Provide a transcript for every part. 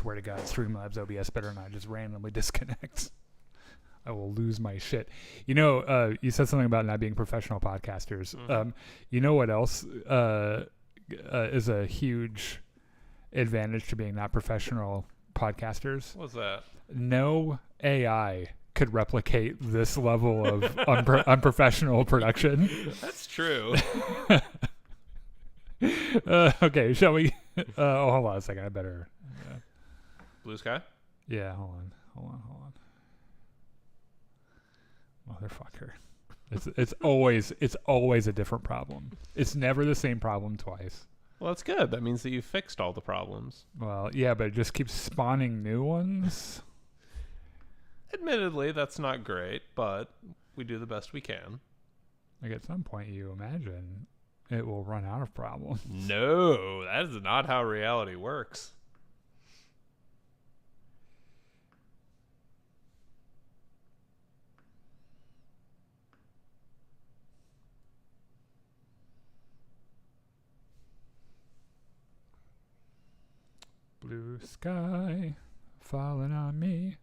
swear to God, Streamlabs OBS better not just randomly disconnect. I will lose my shit. You know, you said something about not being professional podcasters. You know what else is a huge advantage to being not professional podcasters? What's that? No AI could replicate this level of unprofessional production. That's true. Okay, shall we? Hold on a second. I better. Blue Sky? Yeah, hold on. Motherfucker. It's always a different problem. It's never the same problem twice. Well, that's good. That means that you fixed all the problems. Well, yeah, but it just keeps spawning new ones. Admittedly, that's not great, but we do the best we can. Like at some point you imagine it will run out of problems. No, that is not how reality works. Blue sky falling on me.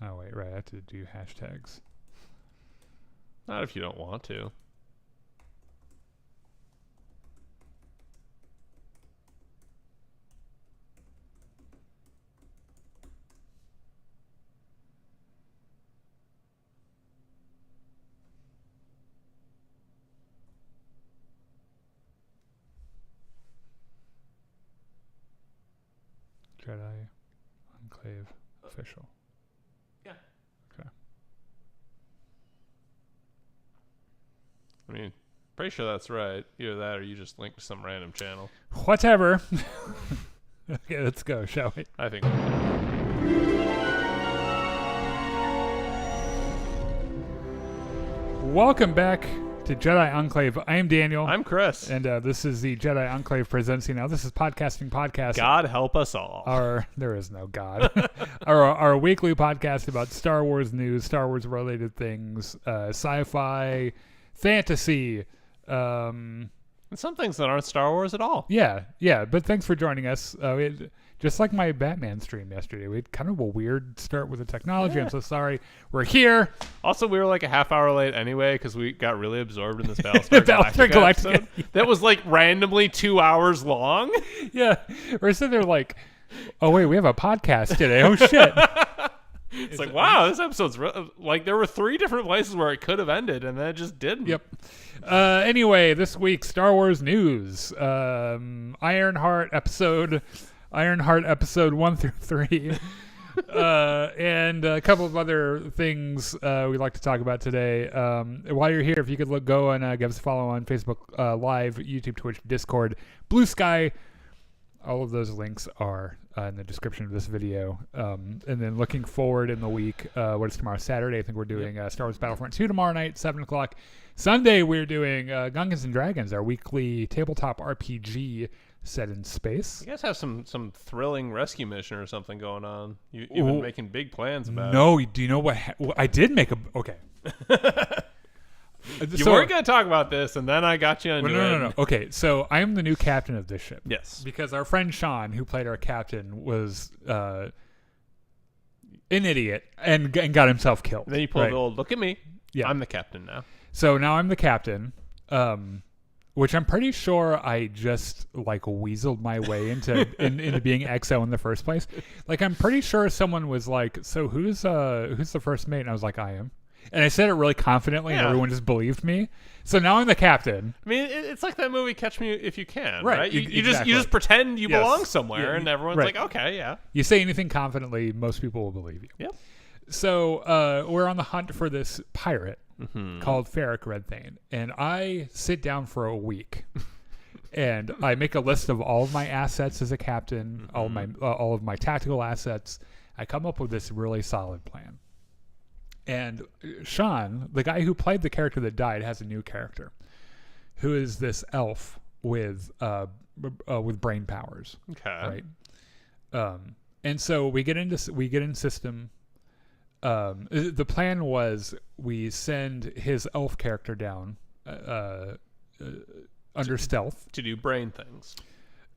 Oh, wait, right. I have to do hashtags. Not if you don't want to. Jedi Enclave official. Yeah. Okay. I mean, pretty sure that's right. Either that or you just linked to some random channel. Whatever. Okay, let's go, shall we? I think. Welcome back to Jedi Enclave. I am Daniel. I'm Chris. And this is the Jedi Enclave Presents. Now, this is Podcasting Podcast. God help us all. There is no God. our weekly podcast about Star Wars news, Star Wars related things, sci-fi, fantasy. And some things that aren't Star Wars at all. Yeah. But thanks for joining us. Just like my Batman stream yesterday, we had kind of a weird start with the technology. Yeah. I'm so sorry. We're here. Also, we were like a half hour late anyway because we got really absorbed in this Battlestar Galactica episode that was like randomly 2 hours long. Yeah. We're sitting there like, oh, wait, we have a podcast today. Oh, shit. It's like, wow, this episode's like there were 3 different places where it could have ended and then it just didn't. Yep. Anyway, this week, Star Wars news. Ironheart episode 1 through 3. And a couple of other things we'd like to talk about today. While you're here, if you could go and give us a follow on Facebook Live, YouTube, Twitch, Discord, Blue Sky. All of those links are in the description of this video. And then looking forward in the week, what is tomorrow? Saturday. I think we're doing Star Wars Battlefront 2 tomorrow night, 7 o'clock. Sunday, we're doing Gungans and Dragons, our weekly tabletop RPG set in space. You guys have some thrilling rescue mission or something going on. You've been making big plans about it. No, do you know what? I did make a... Okay. You weren't going to talk about this, and then I got you into it. No. Okay, so I am the new captain of this ship. Yes. Because our friend Sean, who played our captain, was an idiot and got himself killed. And then you pulled the old, look at me. Yeah. I'm the captain now. So now I'm the captain, which I'm pretty sure I just like weaseled my way into being XO in the first place. Like I'm pretty sure someone was like, "So who's the first mate?" And I was like, "I am." And I said it really confidently, and everyone just believed me. So now I'm the captain. I mean, it's like that movie Catch Me If You Can, right? You exactly. just pretend you belong somewhere, and everyone's like, "Okay, yeah." You say anything confidently, most people will believe you. Yep. So we're on the hunt for this pirate. Called Ferric Redthane, and I sit down for a week and I make a list of all of my assets as a captain, all of my tactical assets. I come up with this really solid plan. And Sean, the guy who played the character that died, has a new character who is this elf with brain powers. Okay. Right. And so we get in system. The plan was we send his elf character down under stealth to do brain things.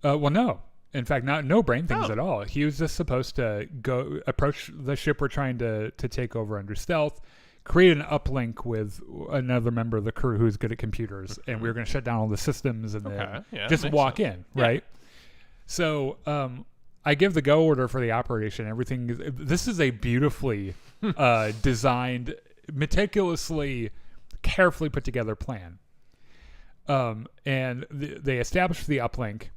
Well, no. In fact, no brain things at all. He was just supposed to go approach the ship we're trying to take over under stealth, create an uplink with another member of the crew who's good at computers, and we were going to shut down all the systems and then just walk in, right? So I give the go order for the operation. Everything. This is a beautifully designed, meticulously, carefully put together plan. And they establish the uplink.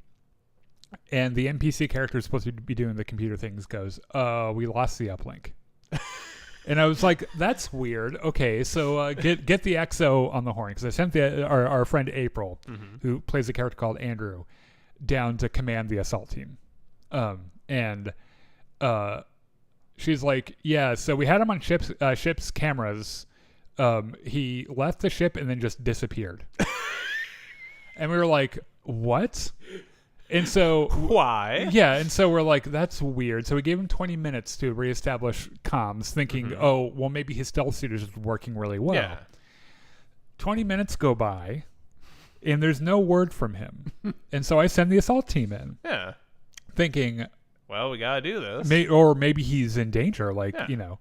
And the NPC character is supposed to be doing the computer things goes, we lost the uplink. And I was like, that's weird. Okay, so get the XO on the horn. Because I sent our friend April, who plays a character called Andrew, down to command the assault team. And she's like, yeah, so we had him on ship's cameras. He left the ship and then just disappeared. And we were like, what? And so why? Yeah, and so we're like, that's weird. So we gave him 20 minutes to reestablish comms, thinking, oh, well, maybe his stealth suit is working really well. Yeah. 20 minutes go by, and there's no word from him. And so I send the assault team in. Yeah. Thinking, well, we gotta do this. Or maybe he's in danger, you know.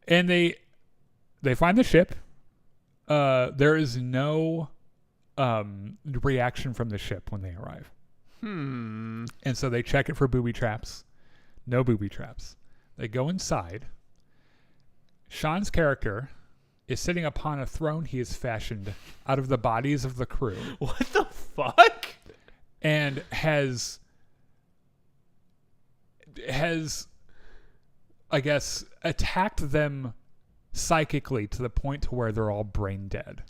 And they find the ship. There is no reaction from the ship when they arrive. And so they check it for booby traps. No booby traps. They go inside. Sean's character is sitting upon a throne he has fashioned out of the bodies of the crew. What the fuck? And has I guess attacked them psychically to the point to where they're all brain dead.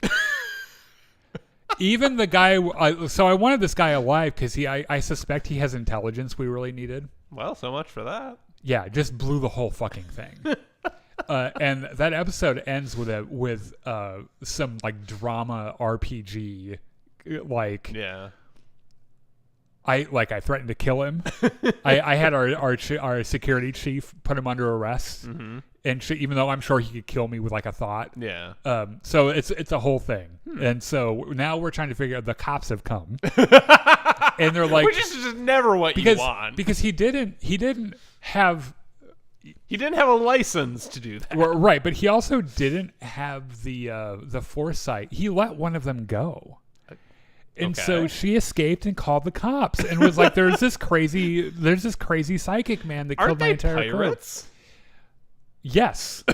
Even the guy, so I wanted this guy alive because I suspect he has intelligence we really needed. Well, so much for that. Yeah, just blew the whole fucking thing. And that episode ends with some like drama RPG, like I threatened to kill him. I had our security chief put him under arrest, and even though I'm sure he could kill me with like a thought. Yeah. So it's a whole thing, and so now we're trying to figure out. The cops have come, and they're like, which is just never what you want, because he didn't have. He didn't have a license to do that, right? But he also didn't have the foresight. He let one of them go. And so she escaped and called the cops and was like, there's this crazy psychic man that killed my entire pirates? crew. Yes.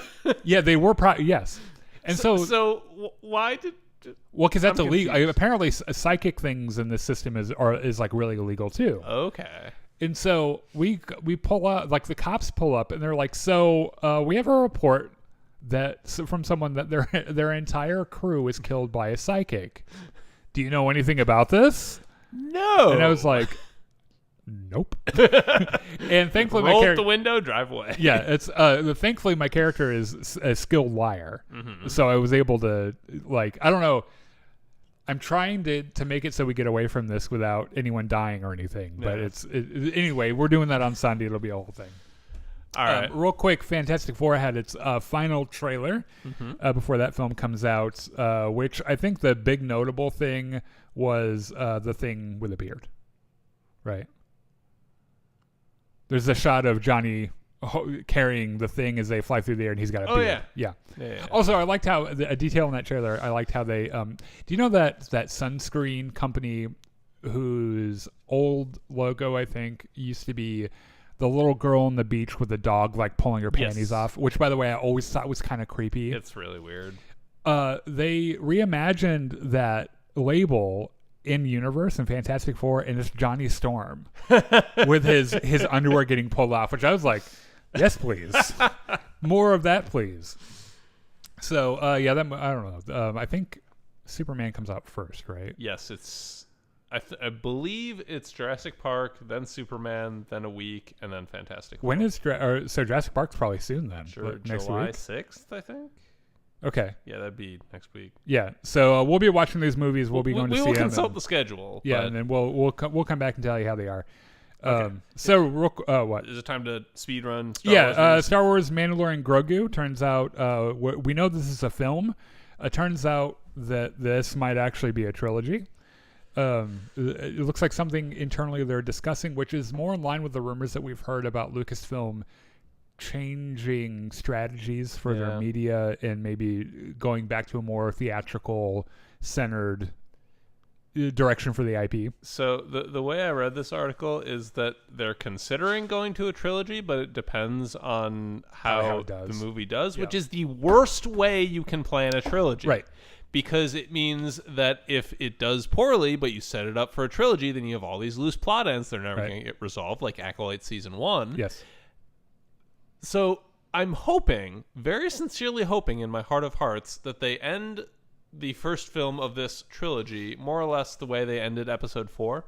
Yeah, they were yes. And so why did well, because that's illegal. Apparently psychic things in this system is like really illegal too. Okay. And so we pull up, like the cops pull up and they're like, so we have a report from someone that their entire crew was killed by a psychic. Do you know anything about this? No. And I was like, nope. And thankfully roll out the window, drive away. Yeah, it's thankfully my character is a skilled liar. So I was able to, like, I don't know. I'm trying to make it so we get away from this without anyone dying or anything. But anyway, we're doing that on Sunday. It'll be a whole thing. All right. Real quick, Fantastic Four had its final trailer before that film comes out, which I think the big notable thing was the thing with a beard. Right. There's a shot of Johnny carrying the thing as they fly through the air, and he's got a beard. Yeah. Also, I liked how a detail in that trailer. I liked how they. Do you know that sunscreen company whose old logo I think used to be the little girl on the beach with the dog like pulling her panties off, which by the way I always thought was kind of creepy. It's really weird. They reimagined that label in universe in Fantastic Four, and it's Johnny Storm with his underwear getting pulled off, which I was like, yes please, more of that please. So I don't know. I think Superman comes out first, right? Yes, it's. I believe it's Jurassic Park, then Superman, then a week, and then Fantastic Four. When is so Jurassic Park's probably soon then? Sure, next July week? 6th, I think. Okay. Yeah, that'd be next week. Yeah, so we'll be watching these movies. We'll be going to see them. We will consult the schedule. Yeah, and then we'll come back and tell you how they are. Okay. So what? Is it time to speed run? Star Wars Mandalorian Grogu. Turns out we know this is a film. It turns out that this might actually be a trilogy. It looks like something internally they're discussing, which is more in line with the rumors that we've heard about Lucasfilm changing strategies for their media and maybe going back to a more theatrical centered direction for the IP. So the way I read this article is that they're considering going to a trilogy, but it depends on how the movie does, which is the worst way you can plan a trilogy. Right. Because it means that if it does poorly, but you set it up for a trilogy, then you have all these loose plot ends that are never going to get resolved, like Acolyte Season 1. Yes. So I'm hoping, very sincerely hoping in my heart of hearts, that they end the first film of this trilogy more or less the way they ended Episode 4,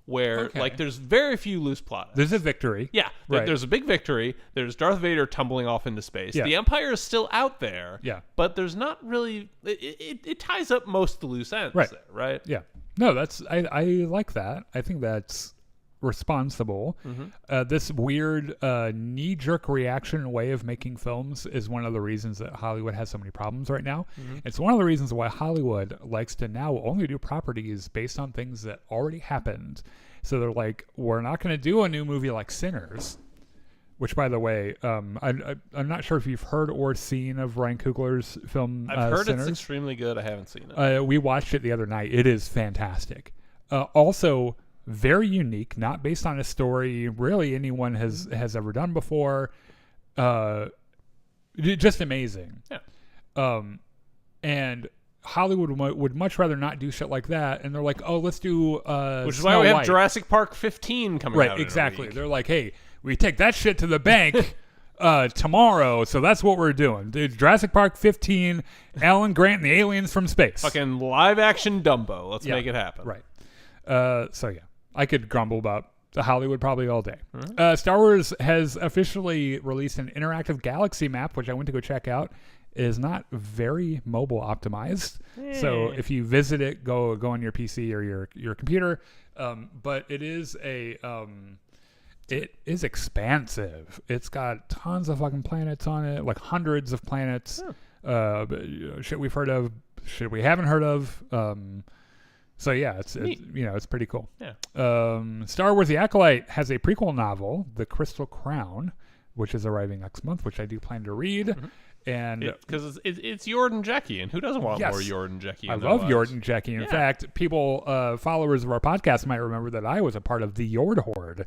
where like there's very few loose plot ends. There's a victory. Yeah, there's a big victory. There's Darth Vader tumbling off into space. Yeah. The Empire is still out there. Yeah, but there's not really. It ties up most of the loose ends. Right. There, right. Yeah. No, I like that. I think that's responsible. This weird knee-jerk reaction way of making films is one of the reasons that Hollywood has so many problems right now. It's one of the reasons why Hollywood likes to now only do properties based on things that already happened. So they're like, we're not going to do a new movie like Sinners, which, by the way, I'm not sure if you've heard or seen of Ryan Coogler's film I've heard Sinners. it's extremely good. I haven't seen it. We watched it the other night. It is fantastic. Also very unique, not based on a story really anyone has ever done before. Just amazing. Yeah. And Hollywood would much rather not do shit like that, and they're like, oh, let's do which is Snow why we have White. Jurassic Park 15 coming out. Right, exactly. They're like, hey, we take that shit to the bank tomorrow, so that's what we're doing. Dude, Jurassic Park 15, Alan Grant and the aliens from space. Fucking live action Dumbo. Let's make it happen. Right. So yeah, I could grumble about Hollywood probably all day. Star Wars has officially released an interactive galaxy map, which I went to go check out. It is not very mobile optimized. So if you visit it, go on your PC or your computer. But it is it is expansive. It's got tons of fucking planets on it, like hundreds of planets. Shit we've heard of, shit we haven't heard of. So yeah, it's it's pretty cool. Yeah. Star Wars: The Acolyte has a prequel novel, The Crystal Crown, which is arriving next month, which I do plan to read. And because it's Jordan Jecki, and who doesn't want more Jordan Jecki? I love Jordan Jecki. In fact, people, followers of our podcast might remember that I was a part of the Yord Horde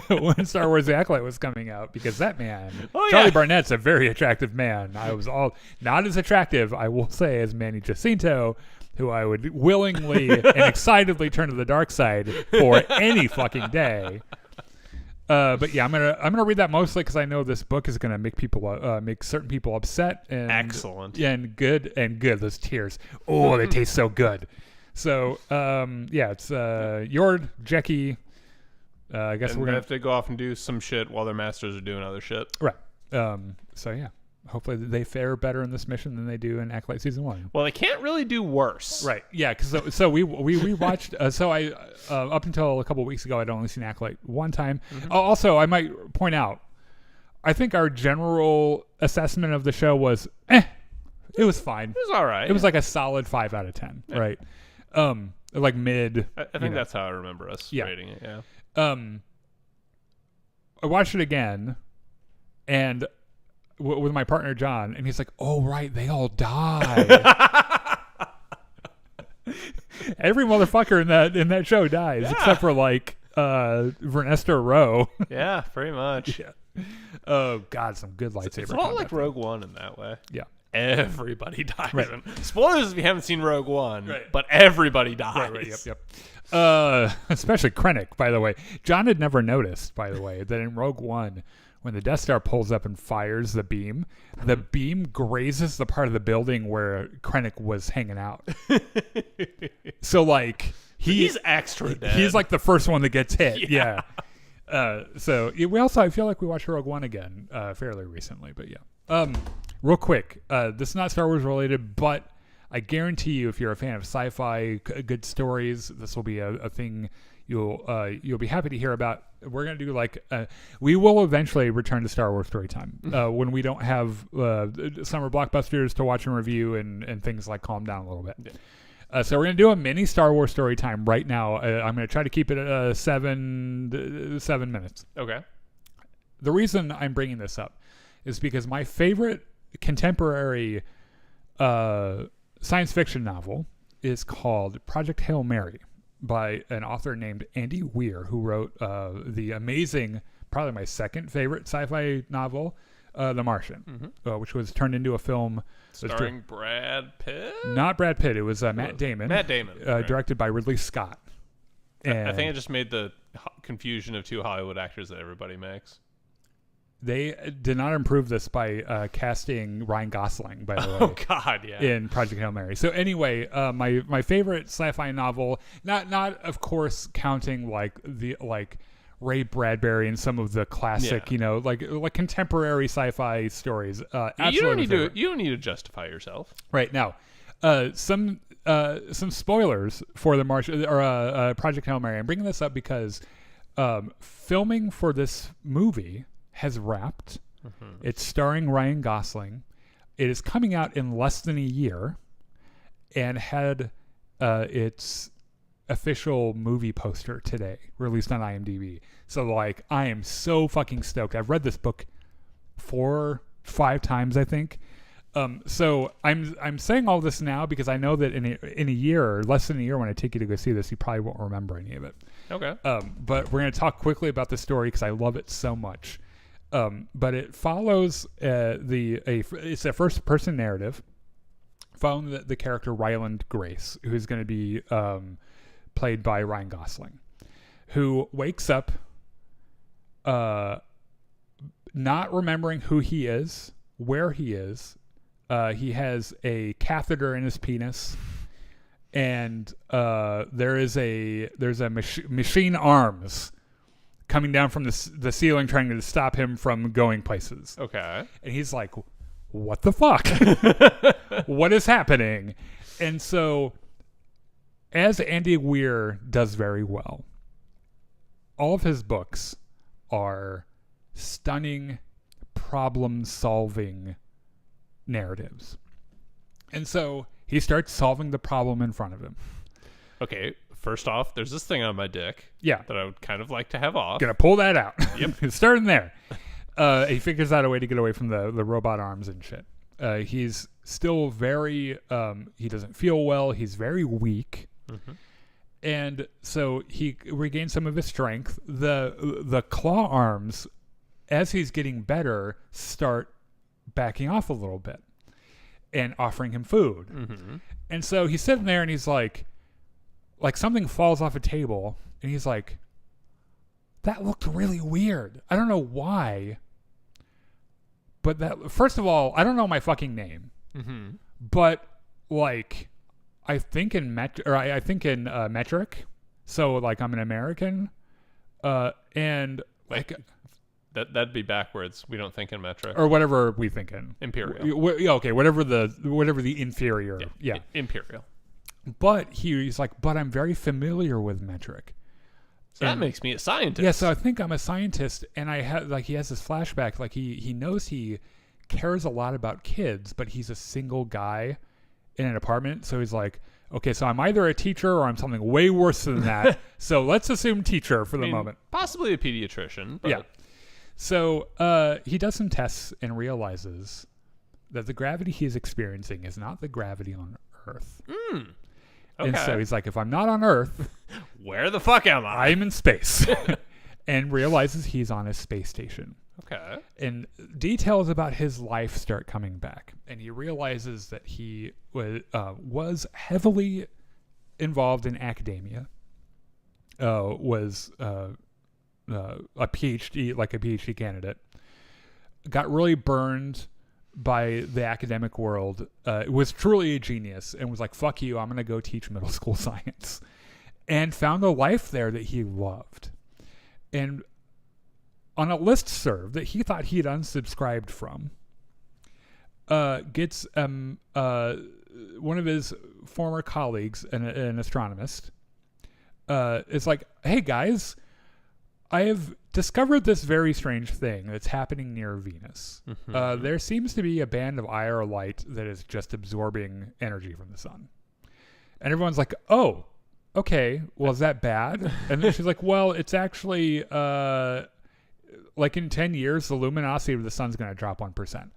when Star Wars: The Acolyte was coming out, because that man, Charlie Barnett's a very attractive man. I was not as attractive, I will say, as Manny Jacinto, who I would willingly and excitedly turn to the dark side for any fucking day. But yeah, I'm gonna read that mostly because I know this book is gonna make certain people upset. And excellent. And good. Those tears, oh, they taste so good. So it's Jord Jecki. I guess we're gonna have to go off and do some shit while their masters are doing other shit. Right. So yeah. Hopefully they fare better in this mission than they do in Acolyte Season 1. Well, they can't really do worse. Right. Yeah, because so we watched. So I up until a couple of weeks ago, I'd only seen Acolyte one time. Also, I might point out, I think our general assessment of the show was, it was fine. It was all right. It was like a solid 5 out of 10. Yeah. Right. Like mid. I think that's how I remember us rating it. Yeah. I watched it again, and with my partner John, and he's like, "Oh right, they all died." Every motherfucker in that show dies, except for like Vernestor Rowe. Yeah, pretty much. Yeah. Oh God, some good lightsaber. It's all like Rogue One in that way. Yeah. Everybody dies. Right. Spoilers if you haven't seen Rogue One, but everybody dies. Right, yep. Especially Krennic, by the way. John had never noticed, by the way, that in Rogue One, when the Death Star pulls up and fires the beam grazes the part of the building where Krennic was hanging out. So like he's extra dead. He's like the first one that gets hit. Yeah. So we also, I feel like we watched Rogue One again fairly recently, but yeah. Real quick, this is not Star Wars related, but I guarantee you, if you're a fan of sci-fi, good stories, this will be a thing you'll be happy to hear about. We're gonna do we will eventually return to Star Wars Storytime when we don't have summer blockbusters to watch and review and things like calm down a little bit. So we're going to do a mini Star Wars story time right now. I'm going to try to keep it at 7 minutes. Okay. The reason I'm bringing this up is because my favorite contemporary science fiction novel is called Project Hail Mary by an author named Andy Weir, who wrote the amazing, probably my second favorite sci-fi novel, The Martian, which was turned into a film. Starring Brad Pitt? Not Brad Pitt. It was Matt Damon. Matt Damon. Right. Directed by Ridley Scott. I think I just made the confusion of two Hollywood actors that everybody makes. They did not improve this by casting Ryan Gosling, by the way. Oh God, yeah. In Project Hail Mary. So anyway, my favorite sci-fi novel, not of course counting like Ray Bradbury and some of the classic, like contemporary sci-fi stories. You don't need to justify yourself. Right now, some spoilers for the Martian or Project Hail Mary. I'm bringing this up because filming for this movie has wrapped. It's starring Ryan Gosling. It is coming out in less than a year, and had its official movie poster today released on IMDb. So like, I am so fucking stoked. I've read this book 4-5 times, I think. So I'm saying all this now because I know that in a year or less than a year, when I take you to go see this, you probably won't remember any of it. Okay. But we're going to talk quickly about the story because I love it so much. But it follows it's a first person narrative following the character Ryland Grace, who's going to be played by Ryan Gosling, who wakes up not remembering who he is, where he is. He has a catheter in his penis, and there's a machine arms coming down from the ceiling trying to stop him from going places. Okay. And he's like, what the fuck? What is happening? And so, as Andy Weir does very well, all of his books are stunning, problem-solving narratives. And so, he starts solving the problem in front of him. Okay, first off, there's this thing on my dick that I would kind of like to have off. Gonna pull that out. Yep. Starting there. He figures out a way to get away from the robot arms and shit. He's still very, he doesn't feel well. He's very weak. And so he regains some of his strength. The claw arms, as he's getting better, start backing off a little bit and offering him food. And so he's sitting there and he's like something falls off a table and he's like, that looked really weird. I don't know why. But that, first of all, I don't know my fucking name. But like, I think in metric. So like, I'm an American. And like, that'd be backwards. We don't think in metric or whatever we think in imperial. Okay, whatever the inferior. Yeah. Imperial. But he's like, but I'm very familiar with metric. So that makes me a scientist. Yeah, so I think I'm a scientist, and I have he has this flashback, like he knows he cares a lot about kids, but he's a single guy in an apartment, so he's like, okay, so I'm either a teacher or I'm something way worse than that. So let's assume teacher for the moment. Possibly a pediatrician. But... Yeah. So he does some tests and realizes that the gravity he's experiencing is not the gravity on Earth. Okay. And so he's like, if I'm not on Earth, where the fuck am I? I'm in space. And realizes he's on a space station. Okay. And details about his life start coming back. And he realizes that he was heavily involved in academia. Was a PhD, like a PhD candidate. Got really burned by the academic world. Was truly a genius and was like, fuck you, I'm going to go teach middle school science. And found a life there that he loved. And on a listserv that he thought he had unsubscribed from, gets one of his former colleagues, an astronomist, is like, hey guys, I have discovered this very strange thing that's happening near Venus. There seems to be a band of IR light that is just absorbing energy from the sun. And everyone's like, oh, okay, well, is that bad? And then she's like, well, it's actually like in 10 years, the luminosity of the sun's going to drop 1%.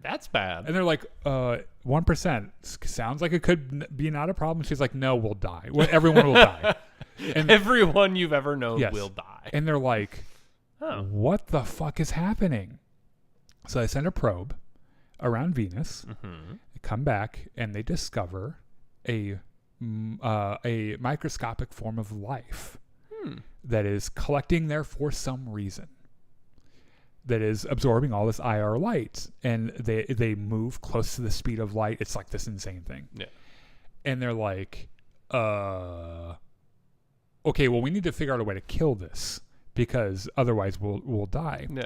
That's bad. And they're like, 1% sounds like it could be not a problem. She's like, no, we'll die. Everyone will die. And everyone you've ever known will die. And they're like, what the fuck is happening? So they send a probe around Venus, they come back, and they discover a microscopic form of life that is collecting there for some reason, that is absorbing all this IR light, and they move close to the speed of light. It's like this insane thing. Yeah. And they're like, okay, well, we need to figure out a way to kill this because otherwise we'll die. Yeah.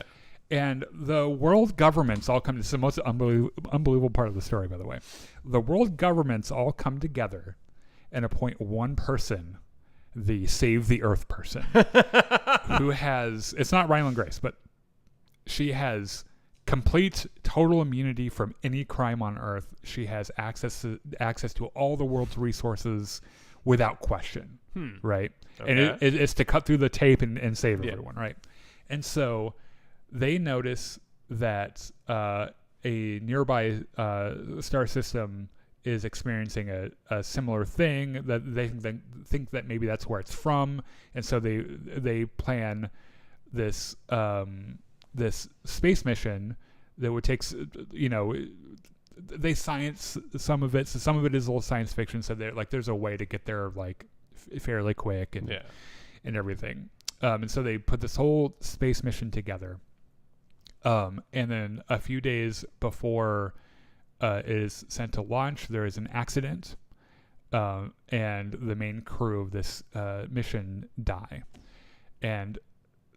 And the world governments all come. This is the most unbelievable part of the story, by the way. The world governments all come together and appoint one person, the Save the Earth person, who has, it's not Ryland Grace, but she has complete, total immunity from any crime on Earth. She has access to all the world's resources without question, right? Okay. And it's to cut through the tape and save everyone, right? And so they notice that a nearby star system is experiencing a similar thing, that they think that maybe that's where it's from, and so they plan this this space mission that would take, they science some of it, so some of it is a little science fiction, so they're like there's a way to get there like fairly quick and everything, and so they put this whole space mission together. And then a few days before it is sent to launch, there is an accident, and the main crew of this mission die. And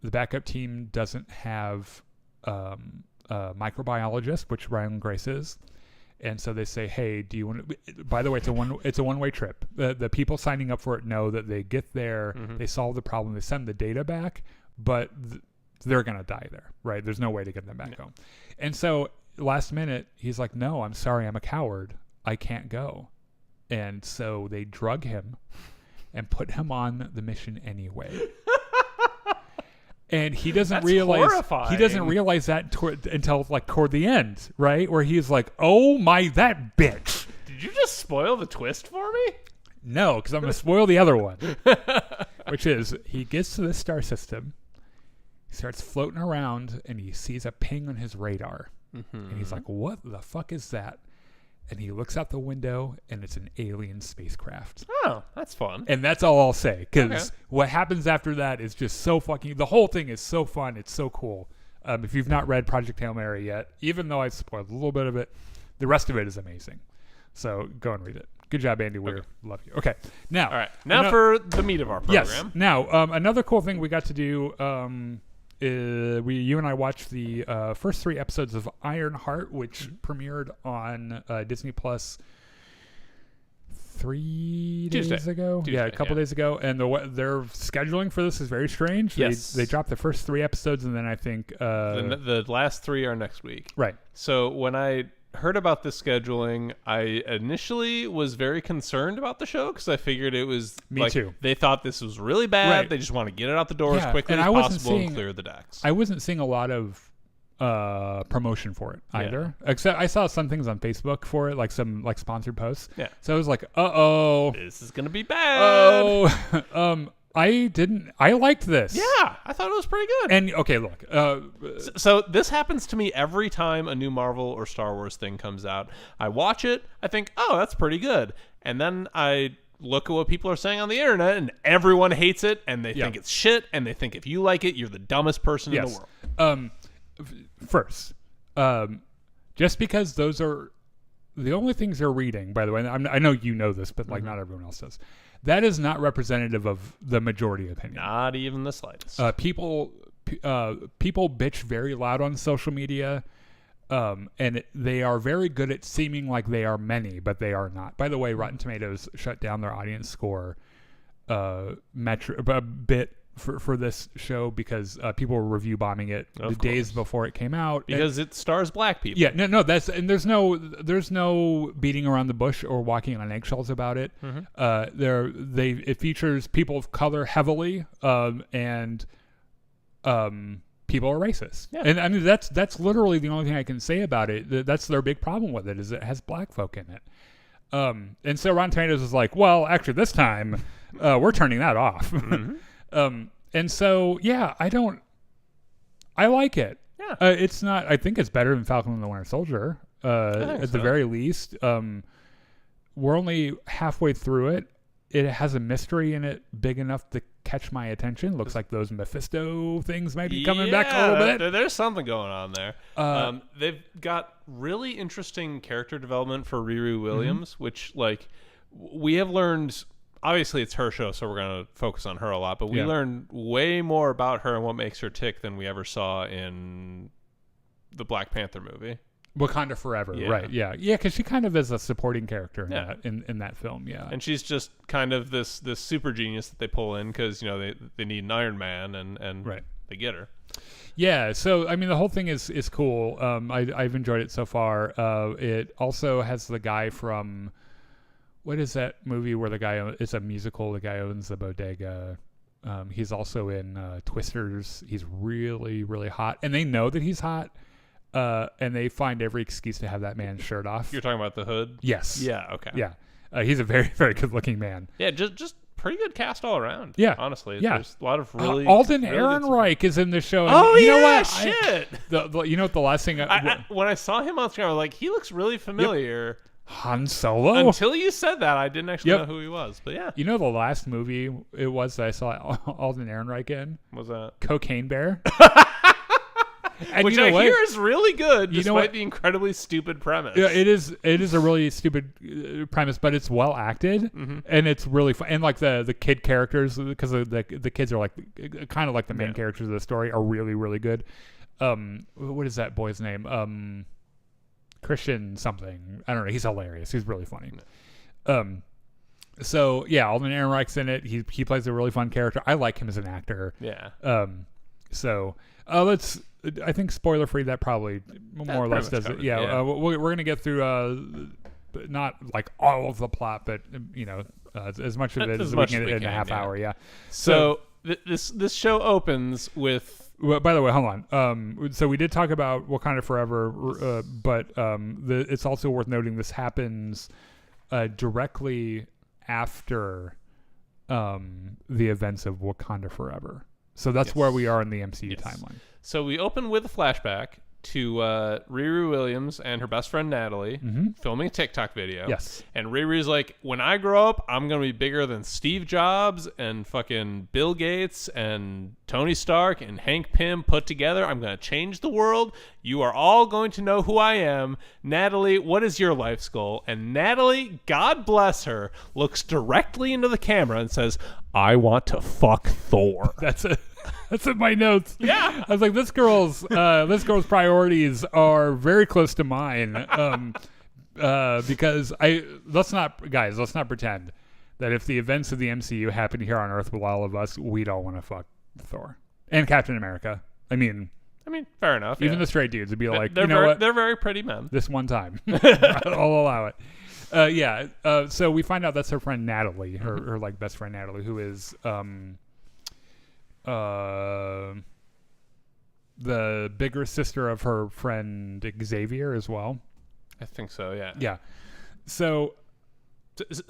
the backup team doesn't have a microbiologist, which Ryan Grace is. And so they say, hey, do you want to... By the way, it's a one-way trip. The people signing up for it know that they get there, they solve the problem, they send the data back, but... they're going to die there, right? There's no way to get them back home. And so last minute, he's like, no, I'm sorry, I'm a coward. I can't go. And so they drug him and put him on the mission anyway. And he doesn't realize that until like toward the end, right? Where he's like, oh my, that bitch. Did you just spoil the twist for me? No, because I'm going to spoil the other one, which is he gets to the star system. He starts floating around, and he sees a ping on his radar. And he's like, what the fuck is that? And he looks out the window, and it's an alien spacecraft. Oh, that's fun. And that's all I'll say, because what happens after that is just so fucking... The whole thing is so fun. It's so cool. If you've not read Project Hail Mary yet, even though I spoiled a little bit of it, the rest of it is amazing. So go and read it. Good job, Andy Weir. Love you. Okay. Now... All right. Now for the meat of our program. Yes. Now, another cool thing we got to do... you and I watched the first 3 episodes of Ironheart, which premiered on Disney Plus 3 days ago. Tuesday, a couple days ago. And their scheduling for this is very strange. Yes. They dropped the first 3 episodes, and then I think the last 3 are next week. Right. So when I heard about this scheduling, I initially was very concerned about the show because I figured it was Me too. They thought this was really bad. Right. They just want to get it out the door as quickly as possible and clear the decks. I wasn't seeing a lot of promotion for it either. Except I saw some things on Facebook for it, like some sponsored posts. Yeah. So I was like, this is gonna be bad. I liked this. Yeah, I thought it was pretty good. And okay, look. So this happens to me every time a new Marvel or Star Wars thing comes out. I watch it, I think, oh, that's pretty good. And then I look at what people are saying on the internet, and everyone hates it, and they think it's shit, and they think if you like it, you're the dumbest person in the world. First, just because those are the only things they're reading, by the way, I know you know this, but like not everyone else does. That is not representative of the majority opinion. Not even the slightest. People bitch very loud on social media, and they are very good at seeming like they are many, but they are not. By the way, Rotten Tomatoes shut down their audience score bit for this show because people were review bombing it Of days course. before it came out. Because it stars black people. Yeah, no, there's no beating around the bush or walking on eggshells about it. It features people of color heavily, and people are racist. Yeah. And I mean that's literally the only thing I can say about it. That's their big problem with it is it has black folk in it. And so Rotten Tomatoes is like, well, actually this time we're turning that off. And so yeah, I like it. Yeah. It's not. I think it's better than Falcon and the Winter Soldier. At the very least, we're only halfway through it. It has a mystery in it big enough to catch my attention. Looks like those Mephisto things might be coming back a little bit. There's something going on there. They've got really interesting character development for Riri Williams, which like we have learned. Obviously, it's her show, so we're going to focus on her a lot. But we learned way more about her and what makes her tick than we ever saw in the Black Panther movie. Wakanda Forever, right? Yeah, because she kind of is a supporting character in that film. Yeah, and she's just kind of this super genius that they pull in because they need an Iron Man and they get her. Yeah, so I mean the whole thing is cool. I've enjoyed it so far. It also has the guy from. What is that movie where the guy it's a musical? The guy owns the bodega. He's also in Twisters. He's really, really hot, and they know that he's hot, and they find every excuse to have that man's shirt off. You're talking about the Hood? Yes. Yeah. Okay. Yeah. He's a very, very good-looking man. Yeah. Just pretty good cast all around. Yeah. Honestly. Yeah. There's a lot of really. Alden really Ehrenreich is in the show. And oh you know yeah! what? Shit. You know what? The last thing when I saw him on screen, I was like, he looks really familiar. Yep. Han Solo. Until you said that, I didn't actually know who he was. But yeah. You know the last movie it was that I saw Alden Ehrenreich in? What was that? Cocaine Bear. And which you know I hear is really good, despite the incredibly stupid premise. Yeah, it is a really stupid premise, but it's well acted, and it's really fun. And like the kid characters, because the kids are like kind of like the main characters of the story, are really, really good. What is that boy's name? Christian something. I don't know. He's hilarious. He's really funny. So yeah, Alden Ehrenreich's in it. He plays a really fun character. I like him as an actor. Yeah. So let's. I think spoiler free. That probably more or less does it. Yeah. We're gonna get through not like all of the plot, but as much of it as we can in a half hour. Yeah. So this show opens with. Well, by the way, hold on. So we did talk about Wakanda Forever, but it's also worth noting this happens directly after the events of Wakanda Forever. So that's where we are in the MCU timeline. So we open with a flashback to Riri Williams and her best friend Natalie filming a TikTok video. Yes. And Riri's like, when I grow up, I'm going to be bigger than Steve Jobs and fucking Bill Gates and Tony Stark and Hank Pym put together. I'm going to change the world. You are all going to know who I am. Natalie, what is your life's goal? And Natalie, God bless her, looks directly into the camera and says, I want to fuck Thor. That's in my notes. Yeah. I was like, this girl's priorities are very close to mine. Because let's not pretend that if the events of the MCU happen here on Earth with all of us, we don't want to fuck Thor and Captain America. I mean, fair enough. Even the straight dudes would be like, what? They're very pretty men. This one time, I'll allow it. So we find out that's her friend Natalie, her like best friend Natalie, who is the bigger sister of her friend Xavier as well. I think so. Yeah. Yeah. So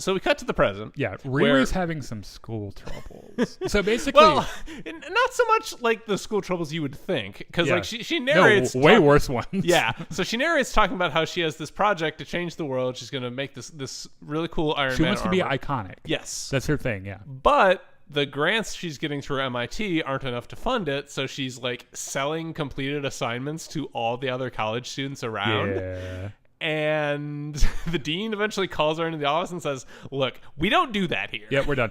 we cut to the present. Yeah, Riri's having some school troubles. So basically, well, not so much like the school troubles you would think, because like she narrates way worse ones. Yeah, so she narrates talking about how she has this project to change the world. She's going to make this really cool Iron Man. She wants to be armor. iconic. Yes, that's her thing. Yeah, but the grants she's getting through MIT aren't enough to fund it, so she's like selling completed assignments to all the other college students around. Yeah. And the dean eventually calls her into the office and says, look, we don't do that here. Yeah, we're done.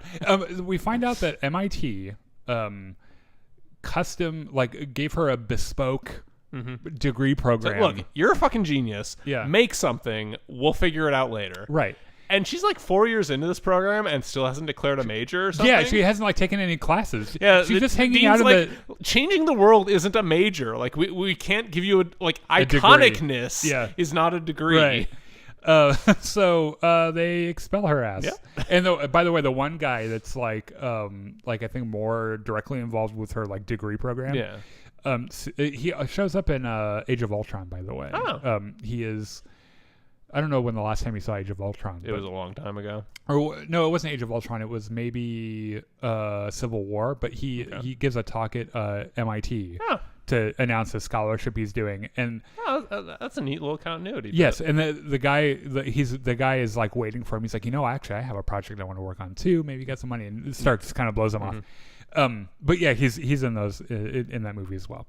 We find out that MIT gave her a bespoke degree program. So, look, you're a fucking genius. Yeah. Make something. We'll figure it out later. Right. And she's like 4 years into this program and still hasn't declared a major or something. Yeah, she hasn't like taken any classes. Yeah, she's just hanging Dean's out of like, the. changing the world isn't a major. Like we can't give you A degree. iconicness is not a degree. Right. So they expel her ass. Yeah. And by the way, the one guy that's like I think more directly involved with her like degree program. Yeah. He shows up in Age of Ultron. By the way. Oh. He is. I don't know when the last time you saw Age of Ultron. It was a long time ago. Or no, it wasn't Age of Ultron. It was maybe Civil War. But he gives a talk at MIT to announce the scholarship he's doing, and that's a neat little continuity. yes, and the guy is like waiting for him. He's like, actually, I have a project I want to work on too. Maybe get some money, and it starts kind of blows him off. But yeah, he's in those in that movie as well.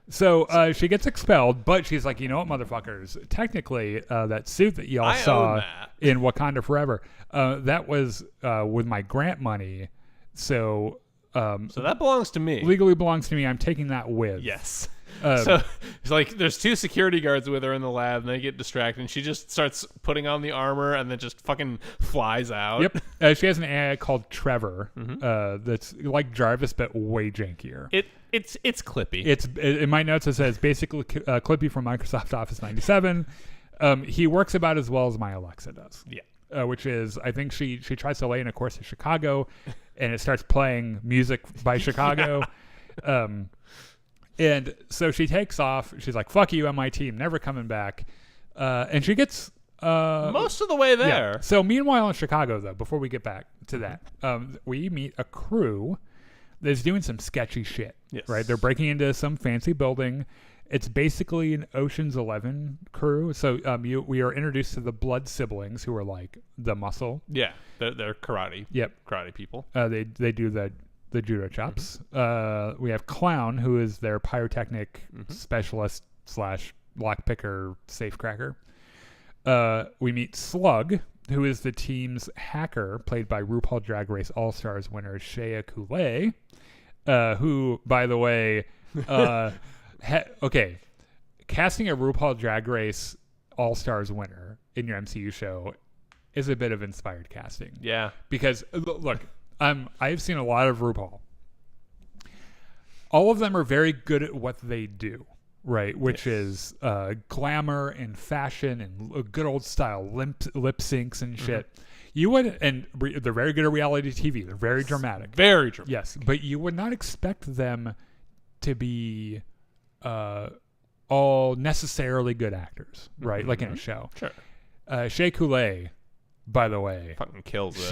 So she gets expelled, but she's like, you know what, motherfuckers? Technically, that suit that y'all saw in Wakanda Forever, that was with my grant money. So that belongs to me. Legally belongs to me. I'm taking that with. Yes. So it's like there's two security guards with her in the lab, and they get distracted, and she just starts putting on the armor and then just fucking flies out. Yep. She has an AI called Trevor that's like Jarvis, but way jankier. It's clippy. In my notes it says basically Clippy from Microsoft Office 97. He works about as well as my Alexa does. Yeah. Which is, I think she tries to lay in a course in Chicago, and it starts playing music by Chicago. And so she takes off. She's like, fuck you, MIT, I'm never coming back. And she gets... most of the way there. Yeah. So meanwhile in Chicago, though, before we get back to that, we meet a crew that's doing some sketchy shit. Yes. Right? They're breaking into some fancy building. It's basically an Ocean's 11 crew. So we are introduced to the Blood siblings, who are like the muscle. Yeah. They're karate. Yep. Karate people. They do the judo chops. We have Clown, who is their pyrotechnic specialist / lockpicker safecracker. We meet Slug, who is the team's hacker, played by RuPaul Drag Race All-Stars winner Shea Coulee, who, by the way, okay, casting a RuPaul Drag Race All-Stars winner in your MCU show is a bit of inspired casting. Yeah. Because, look, I've seen a lot of RuPaul. All of them are very good at what they do, right? Which is glamour and fashion and a good old style lip syncs and shit. You would, and they're very good at reality TV. They're very dramatic. Very dramatic. Yes, but you would not expect them to be all necessarily good actors, right? Like in a show. Sure. Shea Coulee, by the way, fucking kills it.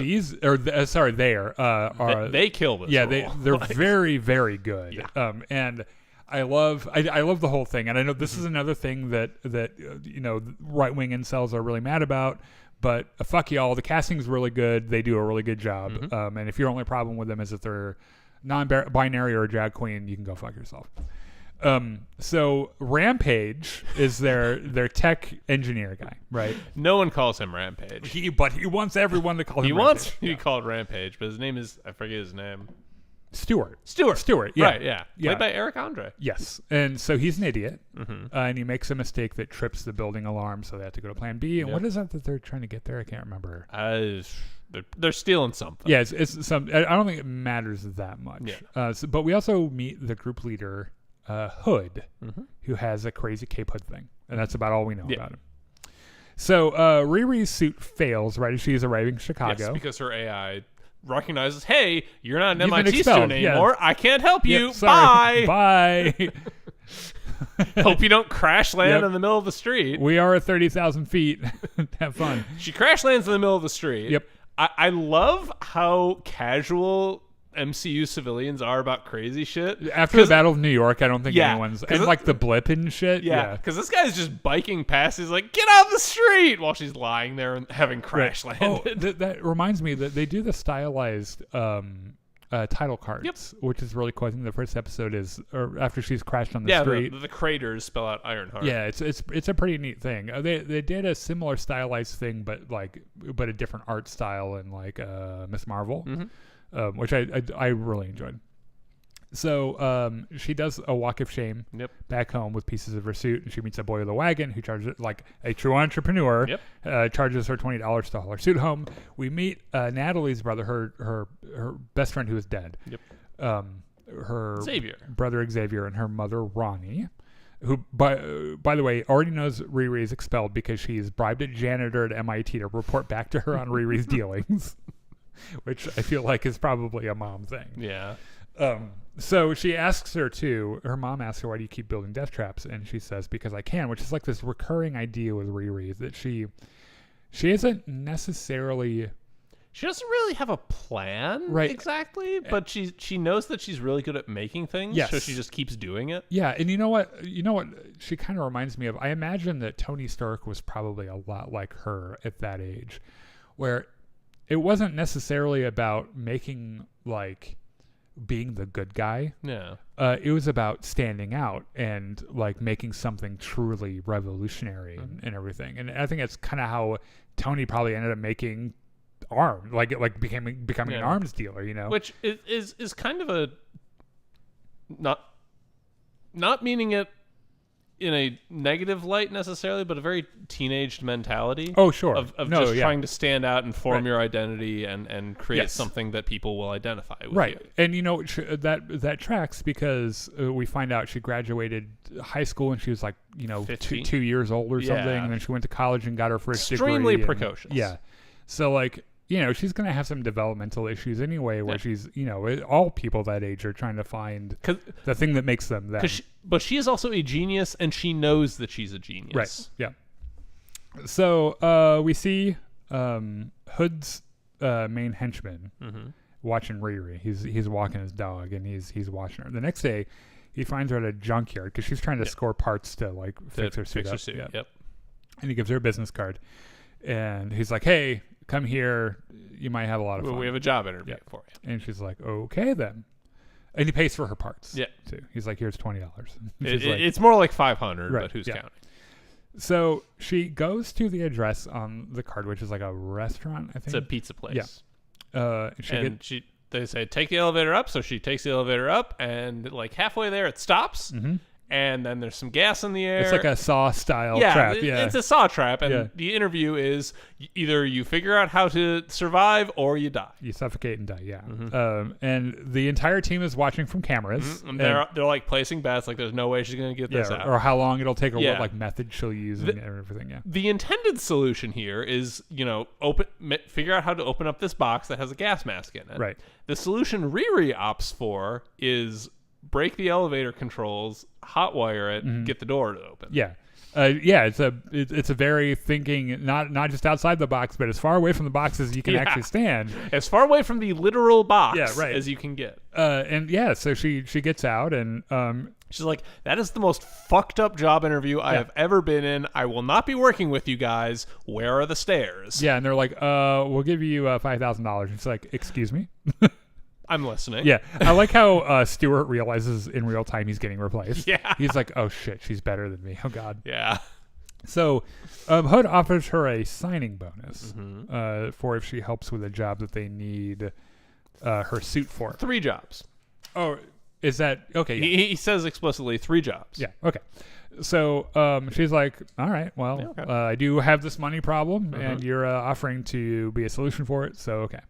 They kill this. Yeah, role. they're very, very good. Yeah. And I love the whole thing. And I know this is another thing that right wing incels are really mad about. But fuck y'all, the casting's really good. They do a really good job. And if your only problem with them is that they're non-binary or a drag queen, you can go fuck yourself. So Rampage is their tech engineer guy, right? No one calls him Rampage. But he wants everyone to call him. He Rampage. wants to be called Rampage, but his name is, I forget his name. Stewart. Yeah. Right. Yeah. Played by Eric Andre. Yes. And so he's an idiot, and he makes a mistake that trips the building alarm, so they have to go to Plan B. And what is that they're trying to get there? I can't remember. They're stealing something. Yeah, it's some. I don't think it matters that much. Yeah. But we also meet the group leader, Hood, who has a crazy Cape Hood thing, and that's about all we know about him. So Riri's suit fails right as she's arriving in Chicago. Yes, because her AI recognizes, hey, you're not an You've MIT student anymore. I can't help you. Sorry. Bye. Bye. Hope you don't crash land in the middle of the street. We are at 30,000 feet. Have fun. She crash lands in the middle of the street. Yep. I love how casual MCU civilians are about crazy shit. After the Battle of New York, I don't think anyone's... And like the blip and shit. Yeah, because this guy's just biking past. He's like, get out the street, while she's lying there and having crash landed. Oh, that reminds me that they do the stylized title cards, which is really cool. I think the first episode is after she's crashed on the street. Yeah, the craters spell out Ironheart. Yeah, it's a pretty neat thing. They did a similar stylized thing, but a different art style in like Miss Marvel. Which I really enjoyed. So she does a walk of shame Yep. back home with pieces of her suit, and she meets a boy with a wagon who charges, like a true entrepreneur, charges her $20 to haul her suit home. We meet Natalie's brother, her best friend who is dead. Yep. Her Xavier. brother Xavier, and her mother Ronnie, who by the way already knows Riri is expelled because she's bribed a janitor at MIT to report back to her on Riri's dealings, which I feel like is probably a mom thing. Yeah. So she asks her her mom asks her, why do you keep building death traps? And she says, because I can, which is like this recurring idea with Riri, that she isn't necessarily... She doesn't really have a plan exactly, but she knows that she's really good at making things, so she just keeps doing it. Yeah, and you know what she kind of reminds me of? I imagine that Tony Stark was probably a lot like her at that age, where it wasn't necessarily about making, like, being the good guy. Yeah. It was about standing out and, like, making something truly revolutionary and everything. And I think that's kind of how Tony probably ended up making becoming an arms dealer, you know, which is kind of a not meaning it in a negative light necessarily, but a very teenaged mentality. Oh, sure. Of trying to stand out and form your identity and create something that people will identify with. Right. You. And, you know, that tracks because we find out she graduated high school and she was, like, you know, 2 years old or something. And then she went to college and got her first degree. Extremely precocious. Yeah. So, like, you know, she's going to have some developmental issues anyway, where she's, you know, all people that age are trying to find the thing that makes them them. But she is also a genius, and she knows that she's a genius. Right. Yeah. So we see Hood's main henchman watching Riri. He's walking his dog, and he's watching her. The next day, he finds her at a junkyard because she's trying to score parts to, like, fix her suit up. Yeah. Yep. And he gives her a business card, and he's like, "Hey, come here. You might have a lot of fun. We have a job interview for you." And she's like, "Okay, then." And he pays for her parts. Yeah. Too. He's like, "Here's $20." It's more like 500, but who's counting? So she goes to the address on the card, which is like a restaurant, I think. It's a pizza place. Yeah. They say, take the elevator up. So she takes the elevator up, and, like, halfway there it stops. Mm-hmm. And then there's some gas in the air. It's like a Saw style trap. Yeah, it's a Saw trap. And the interview is either you figure out how to survive or you die. You suffocate and die, yeah. Mm-hmm. And the entire team is watching from cameras. Mm-hmm. And they're like placing bets, like there's no way she's going to get this out. Or how long it'll take, or what, like, method she'll use and everything, yeah. The intended solution here is, you know, figure out how to open up this box that has a gas mask in it. Right. The solution Riri opts for is break the elevator controls, hotwire it, get the door to open. Yeah. It's a very thinking, not just outside the box, but as far away from the box as you can actually stand. As far away from the literal box as you can get. So she gets out and she's like, that is the most fucked up job interview I have ever been in. I will not be working with you guys. Where are the stairs? Yeah, and they're like, we'll give you $5,000. It's like, excuse me? I'm listening. Yeah. I like how Stewart realizes in real time he's getting replaced. Yeah. He's like, oh shit, she's better than me. Oh God. Yeah. So Hood offers her a signing bonus for if she helps with a job that they need her suit for. 3 jobs. Oh, is that okay? Yeah. He says explicitly 3 jobs. Yeah. Okay. So she's like, all right, well, I do have this money problem, and you're offering to be a solution for it. So okay.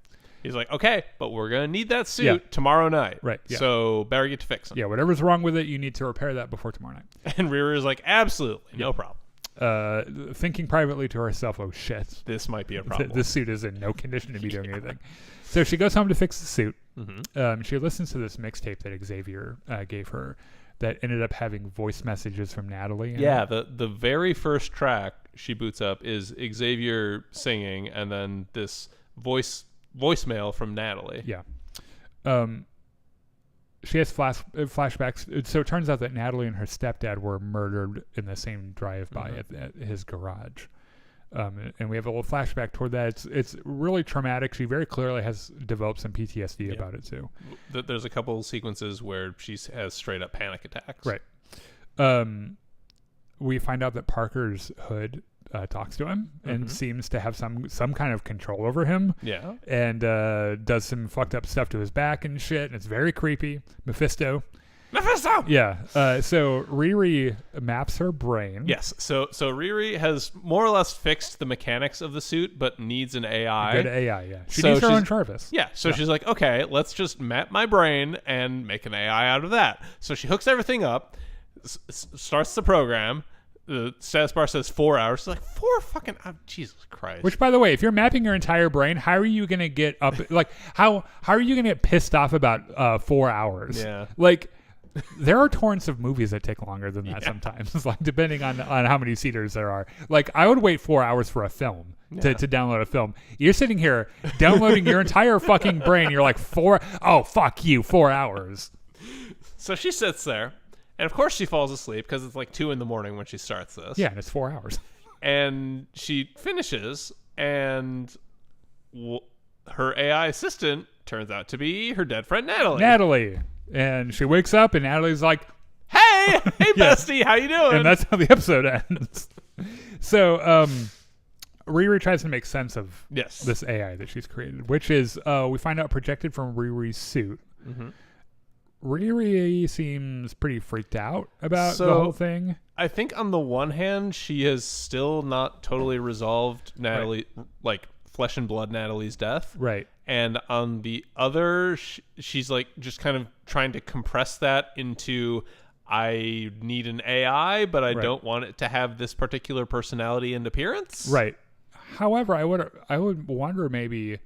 He's like, okay, but we're going to need that suit tomorrow night. Right. Yeah. So better get to fixing. Yeah, whatever's wrong with it, you need to repair that before tomorrow night. And Riri is like, absolutely, no problem. Thinking privately to herself, oh shit. This might be a problem. This suit is in no condition to be doing anything. So she goes home to fix the suit. She listens to this mixtape that Xavier gave her that ended up having voice messages from Natalie. The very first track she boots up is Xavier singing, and then this voicemail from Natalie. Yeah. She has flashbacks. So it turns out that Natalie and her stepdad were murdered in the same drive-by at his garage. And we have a little flashback toward that. It's really traumatic. She very clearly has developed some PTSD about it too. There's a couple sequences where she has straight up panic attacks. Right. We find out that Parker's Hood talks to him and seems to have some kind of control over him. Yeah. And does some fucked up stuff to his back and shit. And it's very creepy. Mephisto. Yeah. So Riri maps her brain. Yes. So Riri has more or less fixed the mechanics of the suit, but needs an AI. Good AI, yeah. She needs her own Jarvis. Yeah. So she's like, okay, let's just map my brain and make an AI out of that. So she hooks everything up, starts the program. The status bar says 4 hours. She's like, 4 fucking hours? Jesus Christ. Which, by the way, if you're mapping your entire brain, how are you going to get up? Like, how are you going to get pissed off about 4 hours? Yeah. Like, there are torrents of movies that take longer than that sometimes, like depending on how many seaters there are. Like, I would wait 4 hours for a film to download a film. You're sitting here downloading your entire fucking brain. You're like, oh, fuck you, 4 hours. So she sits there, and of course she falls asleep because it's like 2 a.m. when she starts this. Yeah, and it's 4 hours. And she finishes, and her AI assistant turns out to be her dead friend Natalie. And she wakes up, and Natalie's like, hey bestie, how you doing? And that's how the episode ends. So Riri tries to make sense of this AI that she's created, which is we find out projected from Riri's suit. Riri seems pretty freaked out about the whole thing. I think on the one hand, she has still not totally resolved Natalie, like flesh and blood Natalie's death. Right. And on the other, she's like just kind of trying to compress that into, I need an AI, but I don't want it to have this particular personality and appearance. Right. However, I would wonder maybe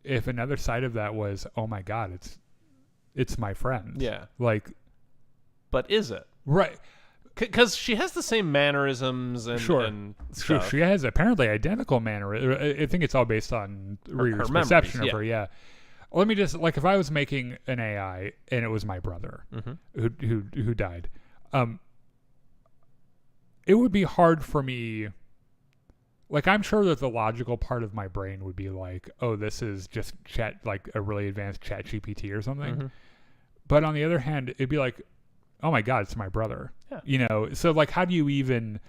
if another side of that was, oh my God, it's my friend. Yeah. Like, but is it? Right. Because she has the same mannerisms and stuff. She has apparently identical mannerisms. I think it's all based on Riri's perception of her. Yeah. Let me just, like, if I was making an AI and it was my brother who died, it would be hard for me. Like, I'm sure that the logical part of my brain would be like, oh, this is just like a really advanced Chat GPT or something. But on the other hand, it'd be like, oh my God, it's my brother. Yeah. You know, so like, how do you even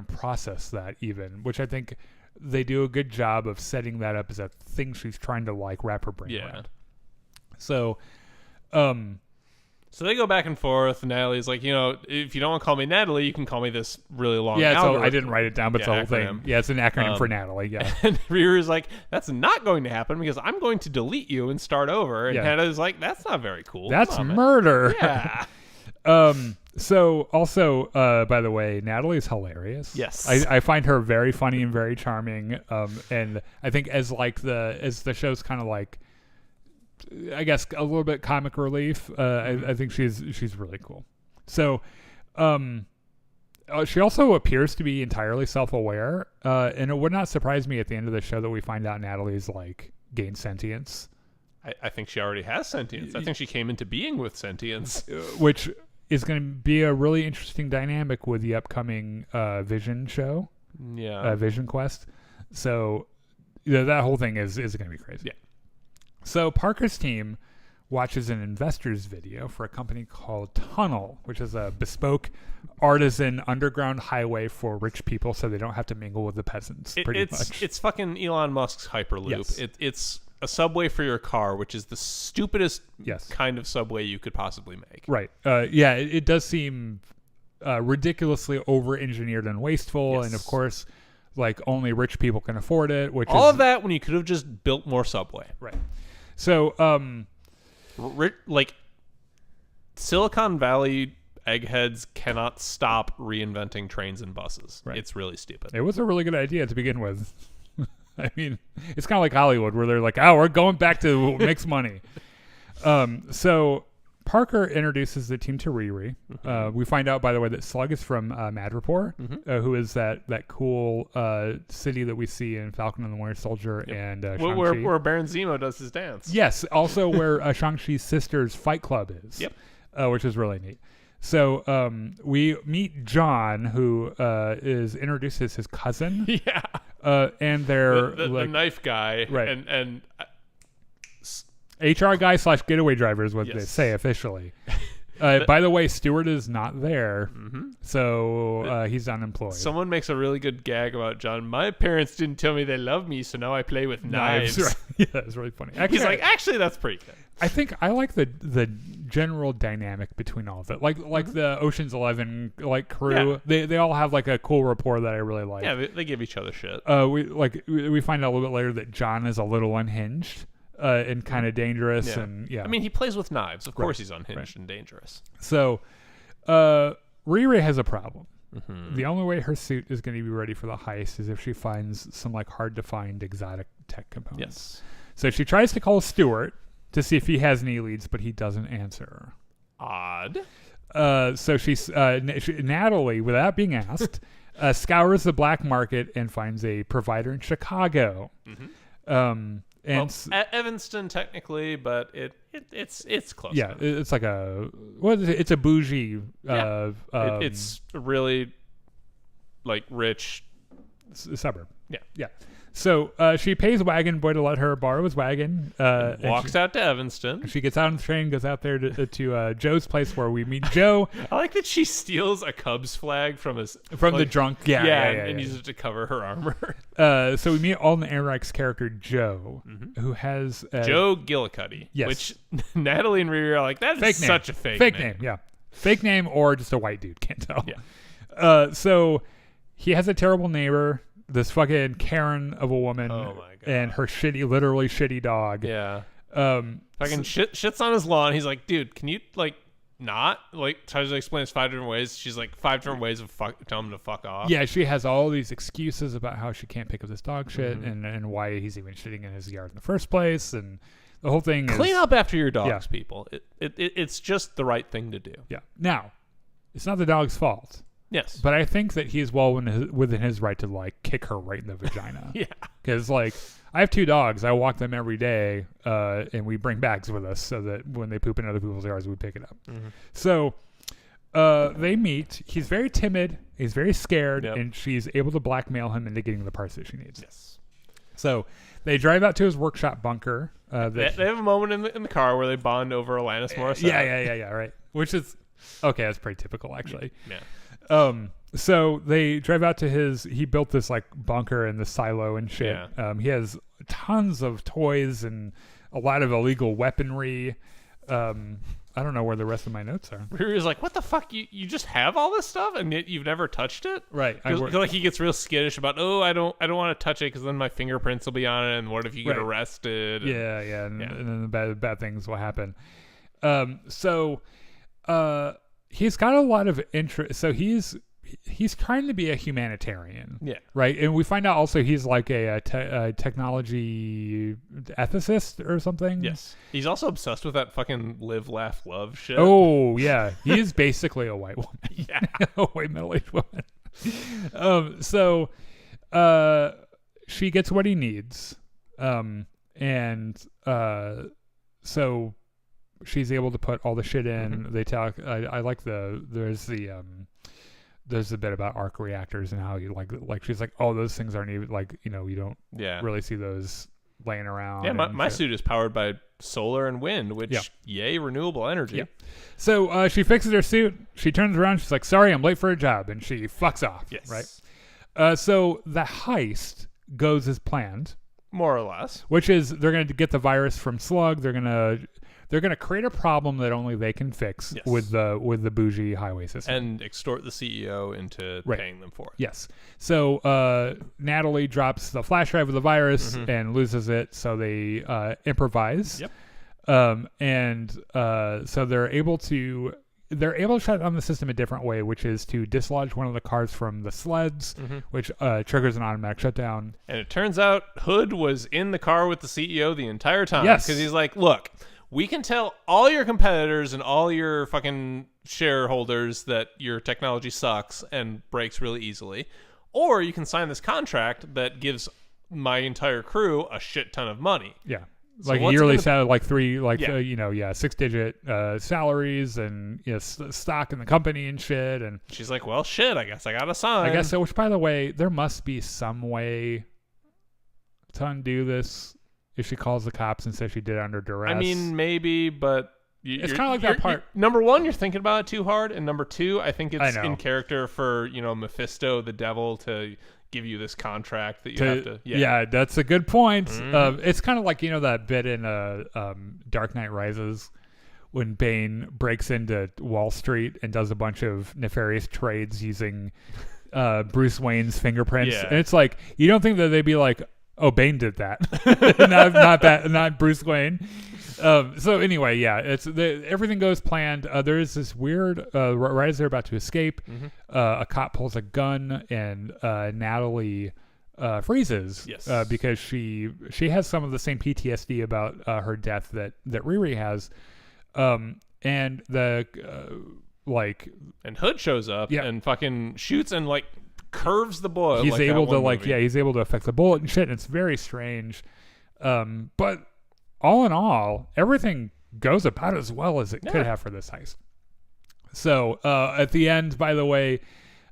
process that even? Which I think they do a good job of setting that up as a thing she's trying to like wrap her brain around. So, so they go back and forth. And Natalie's like, you know, if you don't want to call me Natalie, you can call me this really long. Yeah, algorithm. so I didn't write it down, but it's the whole thing. Yeah, it's an acronym for Natalie. Yeah. And Riri's like, that's not going to happen because I'm going to delete you and start over. And Natalie's like, that's not very cool. That's murder. Yeah. So also, by the way, Natalie's hilarious. Yes. I find her very funny and very charming. And I think as the show's kind of like, I guess a little bit comic relief. I think she's really cool. So, she also appears to be entirely self-aware. And it would not surprise me at the end of the show that we find out Natalie's like gained sentience. I think she already has sentience. I think she came into being with sentience, which is going to be a really interesting dynamic with the upcoming Vision show. Yeah. Vision Quest. So that whole thing is going to be crazy. Yeah. So Parker's team watches an investor's video for a company called Tunnel, which is a bespoke artisan underground highway for rich people so they don't have to mingle with the peasants, pretty much. It's fucking Elon Musk's Hyperloop. Yes. It's a subway for your car, which is the stupidest kind of subway you could possibly make. Right. Yeah, it does seem ridiculously over-engineered and wasteful, and of course, like, only rich people can afford it. Which all of that when you could have just built more subway. Right. So, like, Silicon Valley eggheads cannot stop reinventing trains and buses. Right. It's really stupid. It was a really good idea to begin with. I mean, it's kind of like Hollywood where they're like, oh, we're going back to what makes money. So Parker introduces the team to Riri. We find out, by the way, that Slug is from Madripoor, who is that cool city that we see in Falcon and the Winter Soldier and Shang-Chi. Where Baron Zemo does his dance. Yes, also where Shang-Chi's sister's fight club is, which is really neat. So we meet John, who is introduced as his cousin. Yeah. And they're the knife guy, right? And HR guy / getaway driver is what they say officially. By the way, Stewart is not there, Mm-hmm. so he's unemployed. Someone makes a really good gag about John. My parents didn't tell me they love me, so now I play with knives. Right. Yeah, it's really funny. He's like, actually, that's pretty good. I think I like the general dynamic between all of it. Like the Ocean's 11 crew. Yeah. They all have like a cool rapport that I really like. Yeah, they give each other shit. We find out a little bit later that John is a little unhinged. And kind of dangerous, and I mean, he plays with knives. Of course, he's unhinged and dangerous. So, Riri has a problem. Mm-hmm. The only way her suit is going to be ready for the heist is if she finds some like hard to find exotic tech components. Yes. So she tries to call Stewart to see if he has any leads, but he doesn't answer. Odd. So Natalie, without being asked, scours the black market and finds a provider in Chicago. Mm-hmm. And Evanston technically, but it's close. Yeah, enough. it's like it's a bougie. It's really like rich suburb. Yeah. Yeah. So she pays Wagon Boy to let her borrow his wagon. Walks out to Evanston. She gets out on the train, goes out there to Joe's place where we meet Joe. I like that she steals a Cubs flag from the drunk. Yeah, and uses it to cover her armor. So we meet Alden Ehrenreich's character Joe, who has Joe Gillicuddy. Yes. Which Natalie and Riri are like, that is such a fake name. Yeah, fake name or just a white dude, can't tell. Yeah. So he has a terrible neighbor. This fucking Karen of a woman, oh my God. And her literally shitty dog. Yeah. Fucking shits on his lawn. He's like, dude, can you not tries to explain this 5 different ways. She's like 5 different ways of tell him to fuck off. Yeah, she has all these excuses about how she can't pick up this dog shit and why he's even shitting in his yard in the first place, and the whole thing. Clean up after your dogs, people. It's just the right thing to do. Yeah. Now, it's not the dog's fault. Yes. But I think that he's well within his right to kick her right in the vagina. Yeah. Because I have 2 dogs. I walk them every day, and we bring bags with us so that when they poop in other people's yards, we pick it up. Mm-hmm. So they meet. He's very timid. He's very scared, and she's able to blackmail him into getting the parts that she needs. Yes. So they drive out to his workshop bunker. They have a moment in the car where they bond over Alanis Morissette. Yeah, right. Which is okay. That's pretty typical, actually. Yeah. So they drive out to he built this bunker and the silo and shit. Yeah. He has tons of toys and a lot of illegal weaponry. I don't know where the rest of my notes are. Riri's like, what the fuck? You just have all this stuff and yet you've never touched it? Right. He gets real skittish about, I don't want to touch it because then my fingerprints will be on it, and what if you get arrested? Yeah. And then the bad things will happen. He's got a lot of interest. So he's trying to be a humanitarian. Yeah. Right. And we find out also he's like a technology ethicist or something. Yes. He's also obsessed with that fucking live, laugh, love shit. Oh, yeah. He is basically a white woman. Yeah. A white middle-aged woman. So she gets what he needs. So she's able to put all the shit in. Mm-hmm. They talk. I like there's the bit about arc reactors and how you like she's like, oh, those things aren't even you don't really see those laying around. Yeah, my suit is powered by solar and wind, which yay, renewable energy. Yeah. So she fixes her suit. She turns around. She's like, sorry, I'm late for a job, and she fucks off. Yes. Right. So the heist goes as planned, more or less. Which is they're going to get the virus from Slug. They're going to create a problem that only they can fix with the bougie highway system and extort the CEO into paying them for it. Yes. So Natalie drops the flash drive of the virus and loses it. So they improvise. Yep. So they're able to shut down the system a different way, which is to dislodge one of the cars from the sleds, which triggers an automatic shutdown. And it turns out Hood was in the car with the CEO the entire time. Yes. Because he's like, look, we can tell all your competitors and all your fucking shareholders that your technology sucks and breaks really easily. Or you can sign this contract that gives my entire crew a shit ton of money. Yeah. Like so yearly salary, like 6-digit salaries and stock in the company and shit. And she's like, well, shit, I guess I got to sign. I guess so, which, by the way, there must be some way to undo this. If she calls the cops and says she did it under duress. I mean, maybe, but It's kind of like that part. Number one, you're thinking about it too hard, and number two, I think it's I know. in character for Mephisto, the devil, to give you this contract that you have to. Yeah, that's a good point. It's kind of like that bit in Dark Knight Rises when Bane breaks into Wall Street and does a bunch of nefarious trades using Bruce Wayne's fingerprints. Yeah. And it's like, you don't think that they'd be like, oh, Bane did that, not Bruce Wayne. So anyway, yeah, everything goes planned. There is this weird right as they're about to escape, a cop pulls a gun and Natalie freezes. Yes. Because she has some of the same PTSD about her death that Riri has, and and Hood shows up and fucking shoots and curves the bullet. He's able to he's able to affect the bullet and shit. And it's very strange, but all in all, everything goes about as well as it could have for this heist. So at the end, by the way,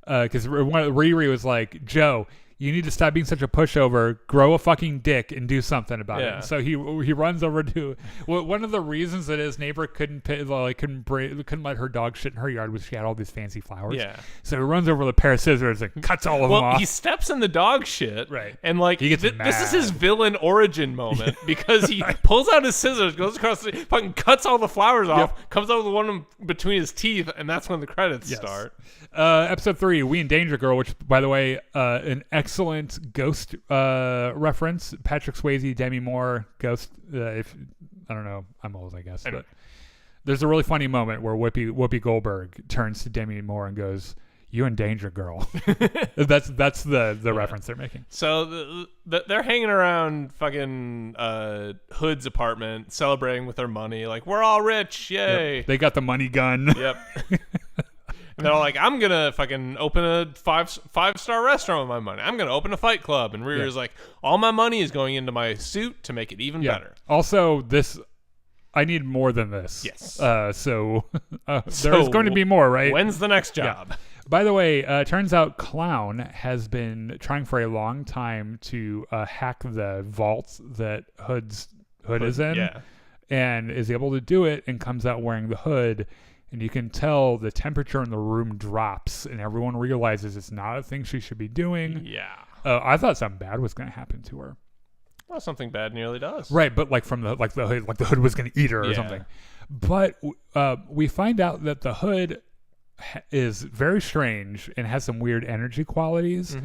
because Riri was like, Joe, you need to stop being such a pushover, grow a fucking dick and do something about it. So he runs over to one of the reasons that his neighbor couldn't let her dog shit in her yard was she had all these fancy flowers. Yeah. So he runs over with a pair of scissors and cuts all of them off. He steps in the dog shit. Right. And he gets mad. This is his villain origin moment because he pulls out his scissors, goes across the fucking cuts all the flowers off, comes out with one between his teeth, and that's when the credits start. Episode 3, We and Danger Girl, which, by the way, an excellent Ghost reference. Patrick Swayze, Demi Moore, Ghost. I don't know, I'm old, I guess. Anyway. But there's a really funny moment where Whoopi Goldberg turns to Demi Moore and goes, "You and Danger Girl." That's the reference they're making. So they're hanging around fucking Hood's apartment, celebrating with their money. Like, we're all rich, yay! Yep. They got the money gun. Yep. And they're like, I'm going to fucking open a five-star restaurant with my money. I'm going to open a fight club. And Riri's like, all my money is going into my suit to make it even better. Also, I need more than this. Yes. So there's going to be more, right? When's the next job? Yeah. By the way, turns out Clown has been trying for a long time to hack the vault that Hood is in. Yeah. And is able to do it and comes out wearing the hood. And you can tell the temperature in the room drops, and everyone realizes it's not a thing she should be doing. Yeah. I thought something bad was going to happen to her. Well, something bad nearly does. Right, but the hood was going to eat her or something. But we find out that the hood is very strange and has some weird energy qualities.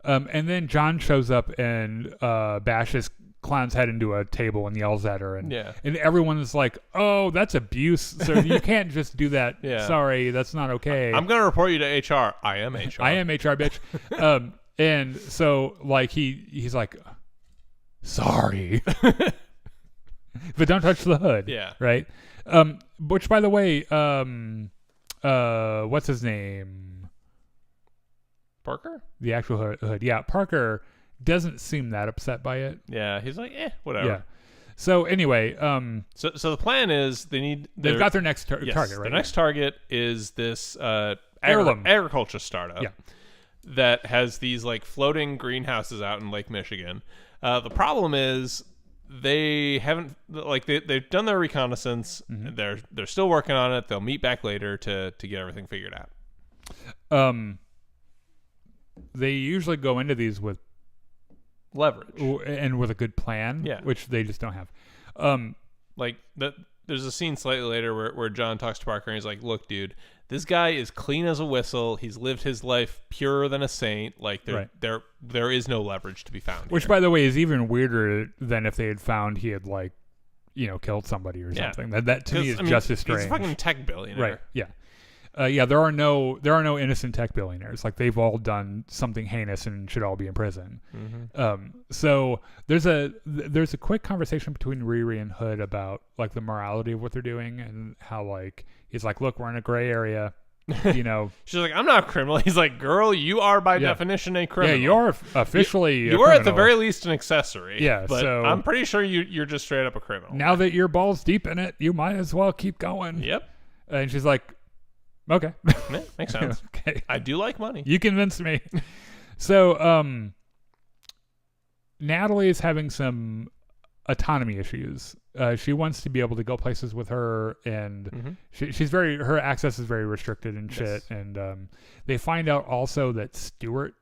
And then John shows up and bashes Clown's head into a table and yells at her, and everyone is like, "Oh, that's abuse! So you can't just do that. Sorry, that's not okay. I'm gonna report you to HR. I am HR. I am HR, bitch." And so he's like, "Sorry, but don't touch the hood." Yeah. Right. Which, by the way, what's his name? Parker. The actual hood. Yeah, Parker doesn't seem that upset by it. Yeah, he's like, whatever. Yeah. So anyway, so the plan is they've got their next target, right? Their next target is this Heirloom agriculture startup that has these floating greenhouses out in Lake Michigan. The problem is they haven't they've done their reconnaissance. They're still working on it. They'll meet back later to get everything figured out. They usually go into these with leverage and with a good plan, which they just don't have. There's a scene slightly later where John talks to Parker and he's like, "Look, dude, this guy is clean as a whistle. He's lived his life purer than a saint. There is no leverage to be found." Which, by the way, is even weirder than if they had found he had killed somebody or something. That to me is just as strange. He's a fucking tech billionaire, right? Yeah. There are no innocent tech billionaires. They've all done something heinous and should all be in prison. So there's a quick conversation between Riri and Hood about the morality of what they're doing and how he's like, "Look, we're in a gray area." She's like, "I'm not a criminal." He's like, "Girl, you are by definition a criminal. Yeah, you're officially you are at the very least an accessory. Yeah, but so I'm pretty sure you're just straight up a criminal. Now that your ball's deep in it, you might as well keep going." Yep. And she's like, "Okay." Yeah, makes sense. Okay. I do like money. You convinced me. So, Natalie is having some autonomy issues. She wants to be able to go places with her, and her access is very restricted and shit. Yes. And they find out also that Stuart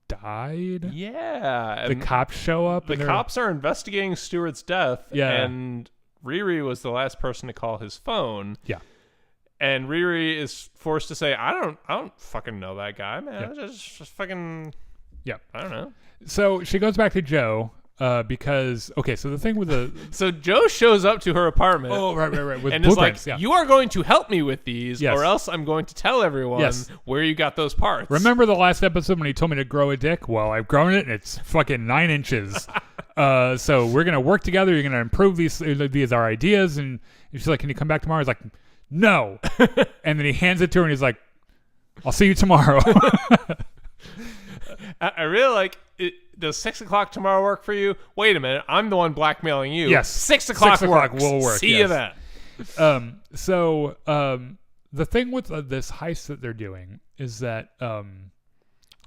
died. Yeah. The cops show up. The cops are investigating Stuart's death. Yeah. And Riri was the last person to call his phone. Yeah. And Riri is forced to say, I don't fucking know that guy, man. Yeah. Just fucking, Yeah. I don't know. So she goes back to Joe because, okay, so the thing with the... So Joe shows up to her apartment. Oh, right. With and is like, blueprints, yeah. you are going to help me with these, Yes. or else I'm going to tell everyone Yes. where you got those parts. Remember the last episode when he told me to grow a dick? Well, I've grown it, and it's fucking 9 inches. So we're going to work together. You're going to improve these our ideas. And she's like, can you come back tomorrow? He's like, no. And then he hands it to her, and he's like, I'll see you tomorrow. I really like it. Does 6 o'clock tomorrow work for you? Wait a minute. I'm the one blackmailing you. Yes. 6 o'clock 6 o'clock works. will work, See you yes. then. So the thing with this heist that they're doing is that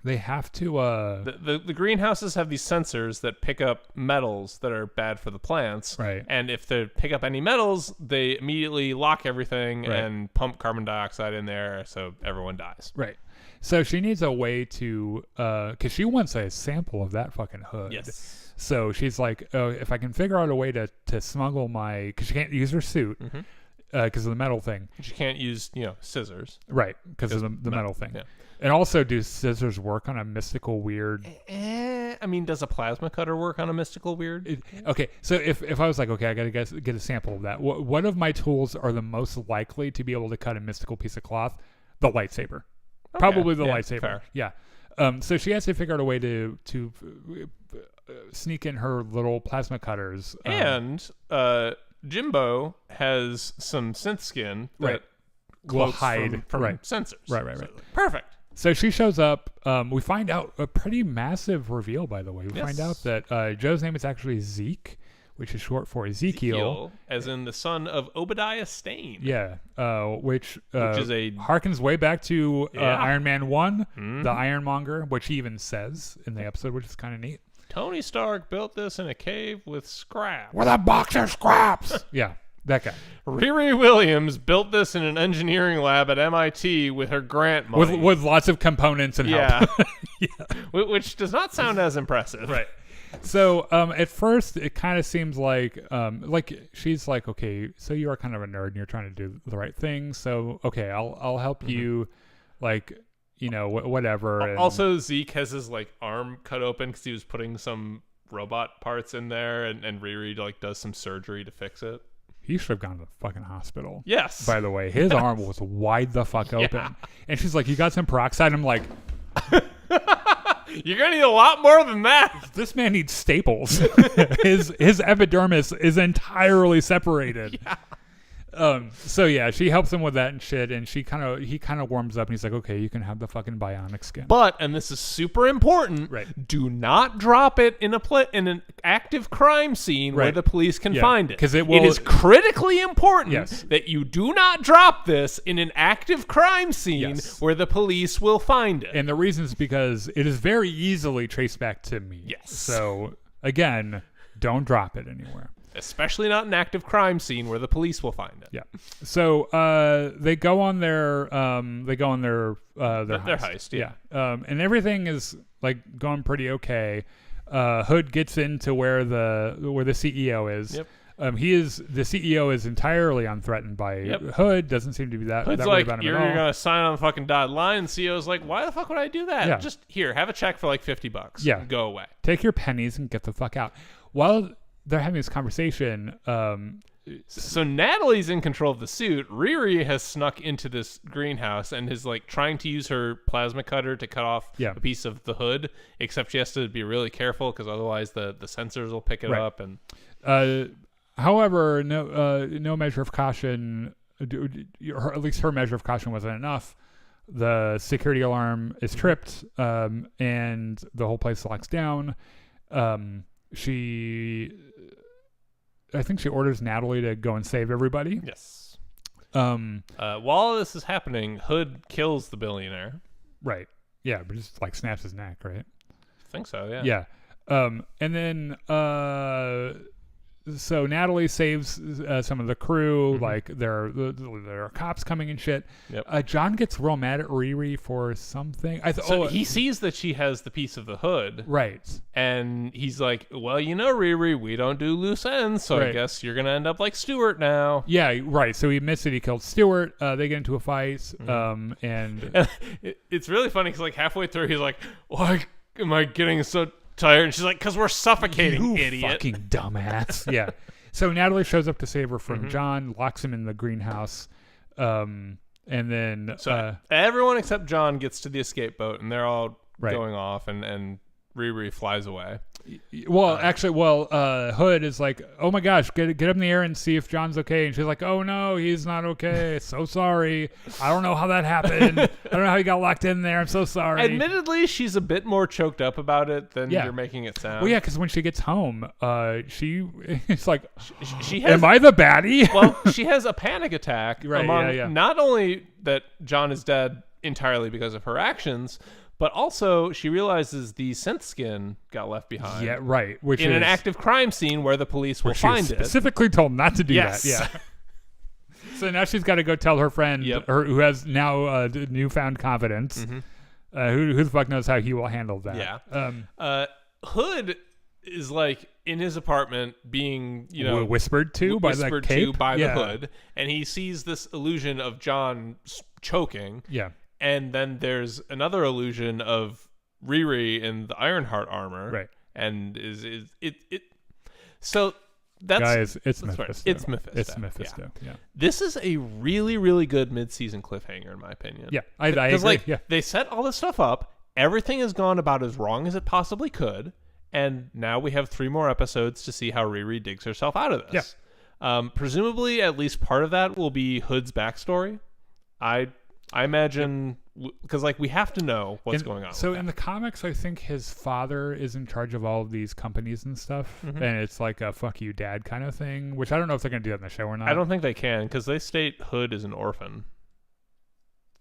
they have to The greenhouses have these sensors that pick up metals that are bad for the plants. Right. And if they pick up any metals, they immediately lock everything Right. and pump carbon dioxide in there so everyone dies. right. So she needs a way to because she wants a sample of that fucking hood. Yes. So she's like, oh, if I can figure out a way to smuggle my, because she can't use her suit because of the metal thing. You can't use, scissors. Right, because of the metal thing. Yeah. And also, do scissors work on a mystical weird... I mean, does a plasma cutter work on a mystical weird? Okay, so if I was like, okay, I got to get a sample of that. What of my tools are the most likely to be able to cut a mystical piece of cloth? The lightsaber. Okay, Probably the yeah, lightsaber. fair. Yeah. So she has to figure out a way to sneak in her little plasma cutters. And Jimbo has some synth skin that Right. will Will hide from right. sensors. Right. So, perfect. So she shows up. We find out a pretty massive reveal, by the way. We find out that Joe's name is actually Zeke, which is short for Ezekiel. As in the son of Obadiah Stane. Yeah, which is a... harkens way back to Yeah. Iron Man 1, the Ironmonger, which he even says in the episode, which is kind of neat. Tony Stark built this in a cave with scrap. With a box of scraps! Yeah, that guy. Riri Williams built this in an engineering lab at MIT with her grant money. With lots of components and yeah. help. Which does not sound as impressive. Right. So at first it kind of seems like she's like, okay, so you are kind of a nerd and you're trying to do the right thing. So okay, I'll help you, like, whatever. And Also, Zeke has his arm cut open because he was putting some robot parts in there, and Riri does some surgery to fix it. he should have gone to the fucking hospital. Yes. By the way, his arm was wide the fuck open, and she's like, "You got some peroxide?" I'm like, You're gonna need a lot more than that. this man needs staples. his epidermis is entirely separated. Yeah. So yeah, she helps him with that and shit, and he kind of warms up, and he's like, okay, you can have the fucking bionic skin. But, and this is super important, Right. do not drop it in in an active crime scene where Right. the police can Yeah, find it. 'cause it It is critically important Yes. that you do not drop this in an active crime scene Yes. where the police will find it. And the reason is because it is very easily traced back to me. Yes. So again, don't drop it anywhere. Especially not an active crime scene where the police will find it. Yeah. So they go on their heist. yeah. And everything is going pretty okay. Hood gets into where the CEO is. Yep. The CEO is entirely unthreatened by Hood. Doesn't seem to be that Hood's worried like, about him you're at all. gonna sign on the fucking dotted line, and CEO's like, why the fuck would I do that? Yeah. Just here, have a check for $50. Yeah. Go away. Take your pennies and get the fuck out. While they're having this conversation, So Natalie's in control of the suit. Riri has snuck into this greenhouse and is trying to use her plasma cutter to cut off a piece of the hood, except she has to be really careful because otherwise the sensors will pick it up. And however, no measure of caution, at least her measure of caution wasn't enough. The security alarm is tripped, and the whole place locks down. I think she orders Natalie to go and save everybody. yes. While While this is happening, Hood kills the billionaire. right, yeah, but just snaps his neck, right? I think so, yeah. Yeah. And then So Natalie saves some of the crew, like there are cops coming and shit. Yep. John gets real mad at Riri for something. So he sees that she has the piece of the hood, right, and he's like, "Well, Riri, we don't do loose ends, so I Right. guess you're gonna end up like Stuart now." yeah, right. So he admits that he killed Stewart. They get into a fight, and It's really funny because like halfway through, he's like, "Why am I getting so tired?" And she's like, "Because we're suffocating, you idiot." fucking dumbass. Yeah. So Natalie shows up to save her from John, locks him in the greenhouse, and then So everyone except John gets to the escape boat, and they're all Right. going off, and Riri flies away. Hood is like, oh my gosh, get up in the air and see if John's okay. And she's like, oh no, he's not okay. So sorry. I don't know how that happened. I don't know how he got locked in there. I'm so sorry. Admittedly, she's a bit more choked up about it than Yeah. you're making it sound. Well, yeah, because when she gets home, it's like, she has. am I the baddie? Well, she has a panic attack. Right, among yeah. Not only that John is dead entirely because of her actions, but also she realizes the scent skin got left behind. Yeah, right. Which In is an active crime scene where the police will she was find it. specifically told not to do Yes. that. Yeah. So now she's got to go tell her friend, Yep. who has now newfound confidence. Who the fuck knows how he will handle that? Yeah. Hood is like in his apartment being, whispered to by the whispered cape to by Yeah. the hood, and he sees this illusion of John choking. Yeah. And then there's another illusion of Riri in the Ironheart armor. Right. And so that's Guys, it's that's right. Mephisto. It's Mephisto. It's Mephisto. Yeah. This is a really, really good mid-season cliffhanger, in my opinion. Yeah. I agree. Like, yeah. they set all this stuff up. Everything has gone about as wrong as it possibly could. And now we have 3 more episodes to see how Riri digs herself out of this. Yeah. Presumably, at least part of that will be Hood's backstory. I imagine, because we have to know what's going on. So in the comics, I think his father is in charge of all of these companies and stuff, and it's like a "fuck you, dad" kind of thing. Which I don't know if they're gonna do that in the show or not. I don't think they can, because they state Hood is an orphan.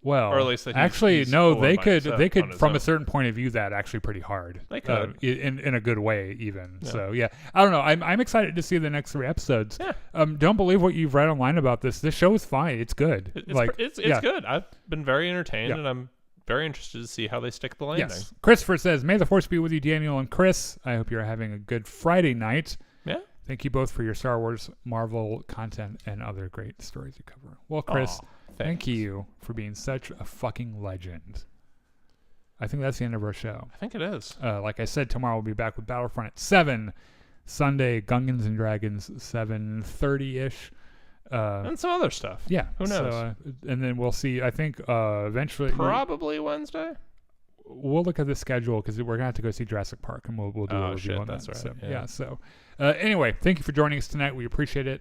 Well, or at least that actually, no. They could, on his from own. a certain point of view, that actually pretty hard. They could. In a good way, even. Yeah. So yeah, I don't know. I'm excited to see the next 3 episodes. Yeah. Don't believe what you've read online about this. This show is fine. It's good. It's good. I've been very entertained, and I'm very interested to see how they stick the landing. Yes. Christopher says, "May the force be with you, Daniel and Chris. I hope you're having a good Friday night. Yeah. Thank you both for your Star Wars, Marvel content, and other great stories you cover." Well, Chris, thank you for being such a fucking legend. I think that's the end of our show. I think it is. Like I said, tomorrow we'll be back with Battlefront at 7. Sunday, Gungans and Dragons, 7:30-ish. And some other stuff. Yeah. Who knows? So, and then we'll see. I think eventually... Probably Wednesday? We'll look at the schedule because we're going to have to go see Jurassic Park, and we'll do a review on that's that. right. So, yeah. So anyway, thank you for joining us tonight. We appreciate it.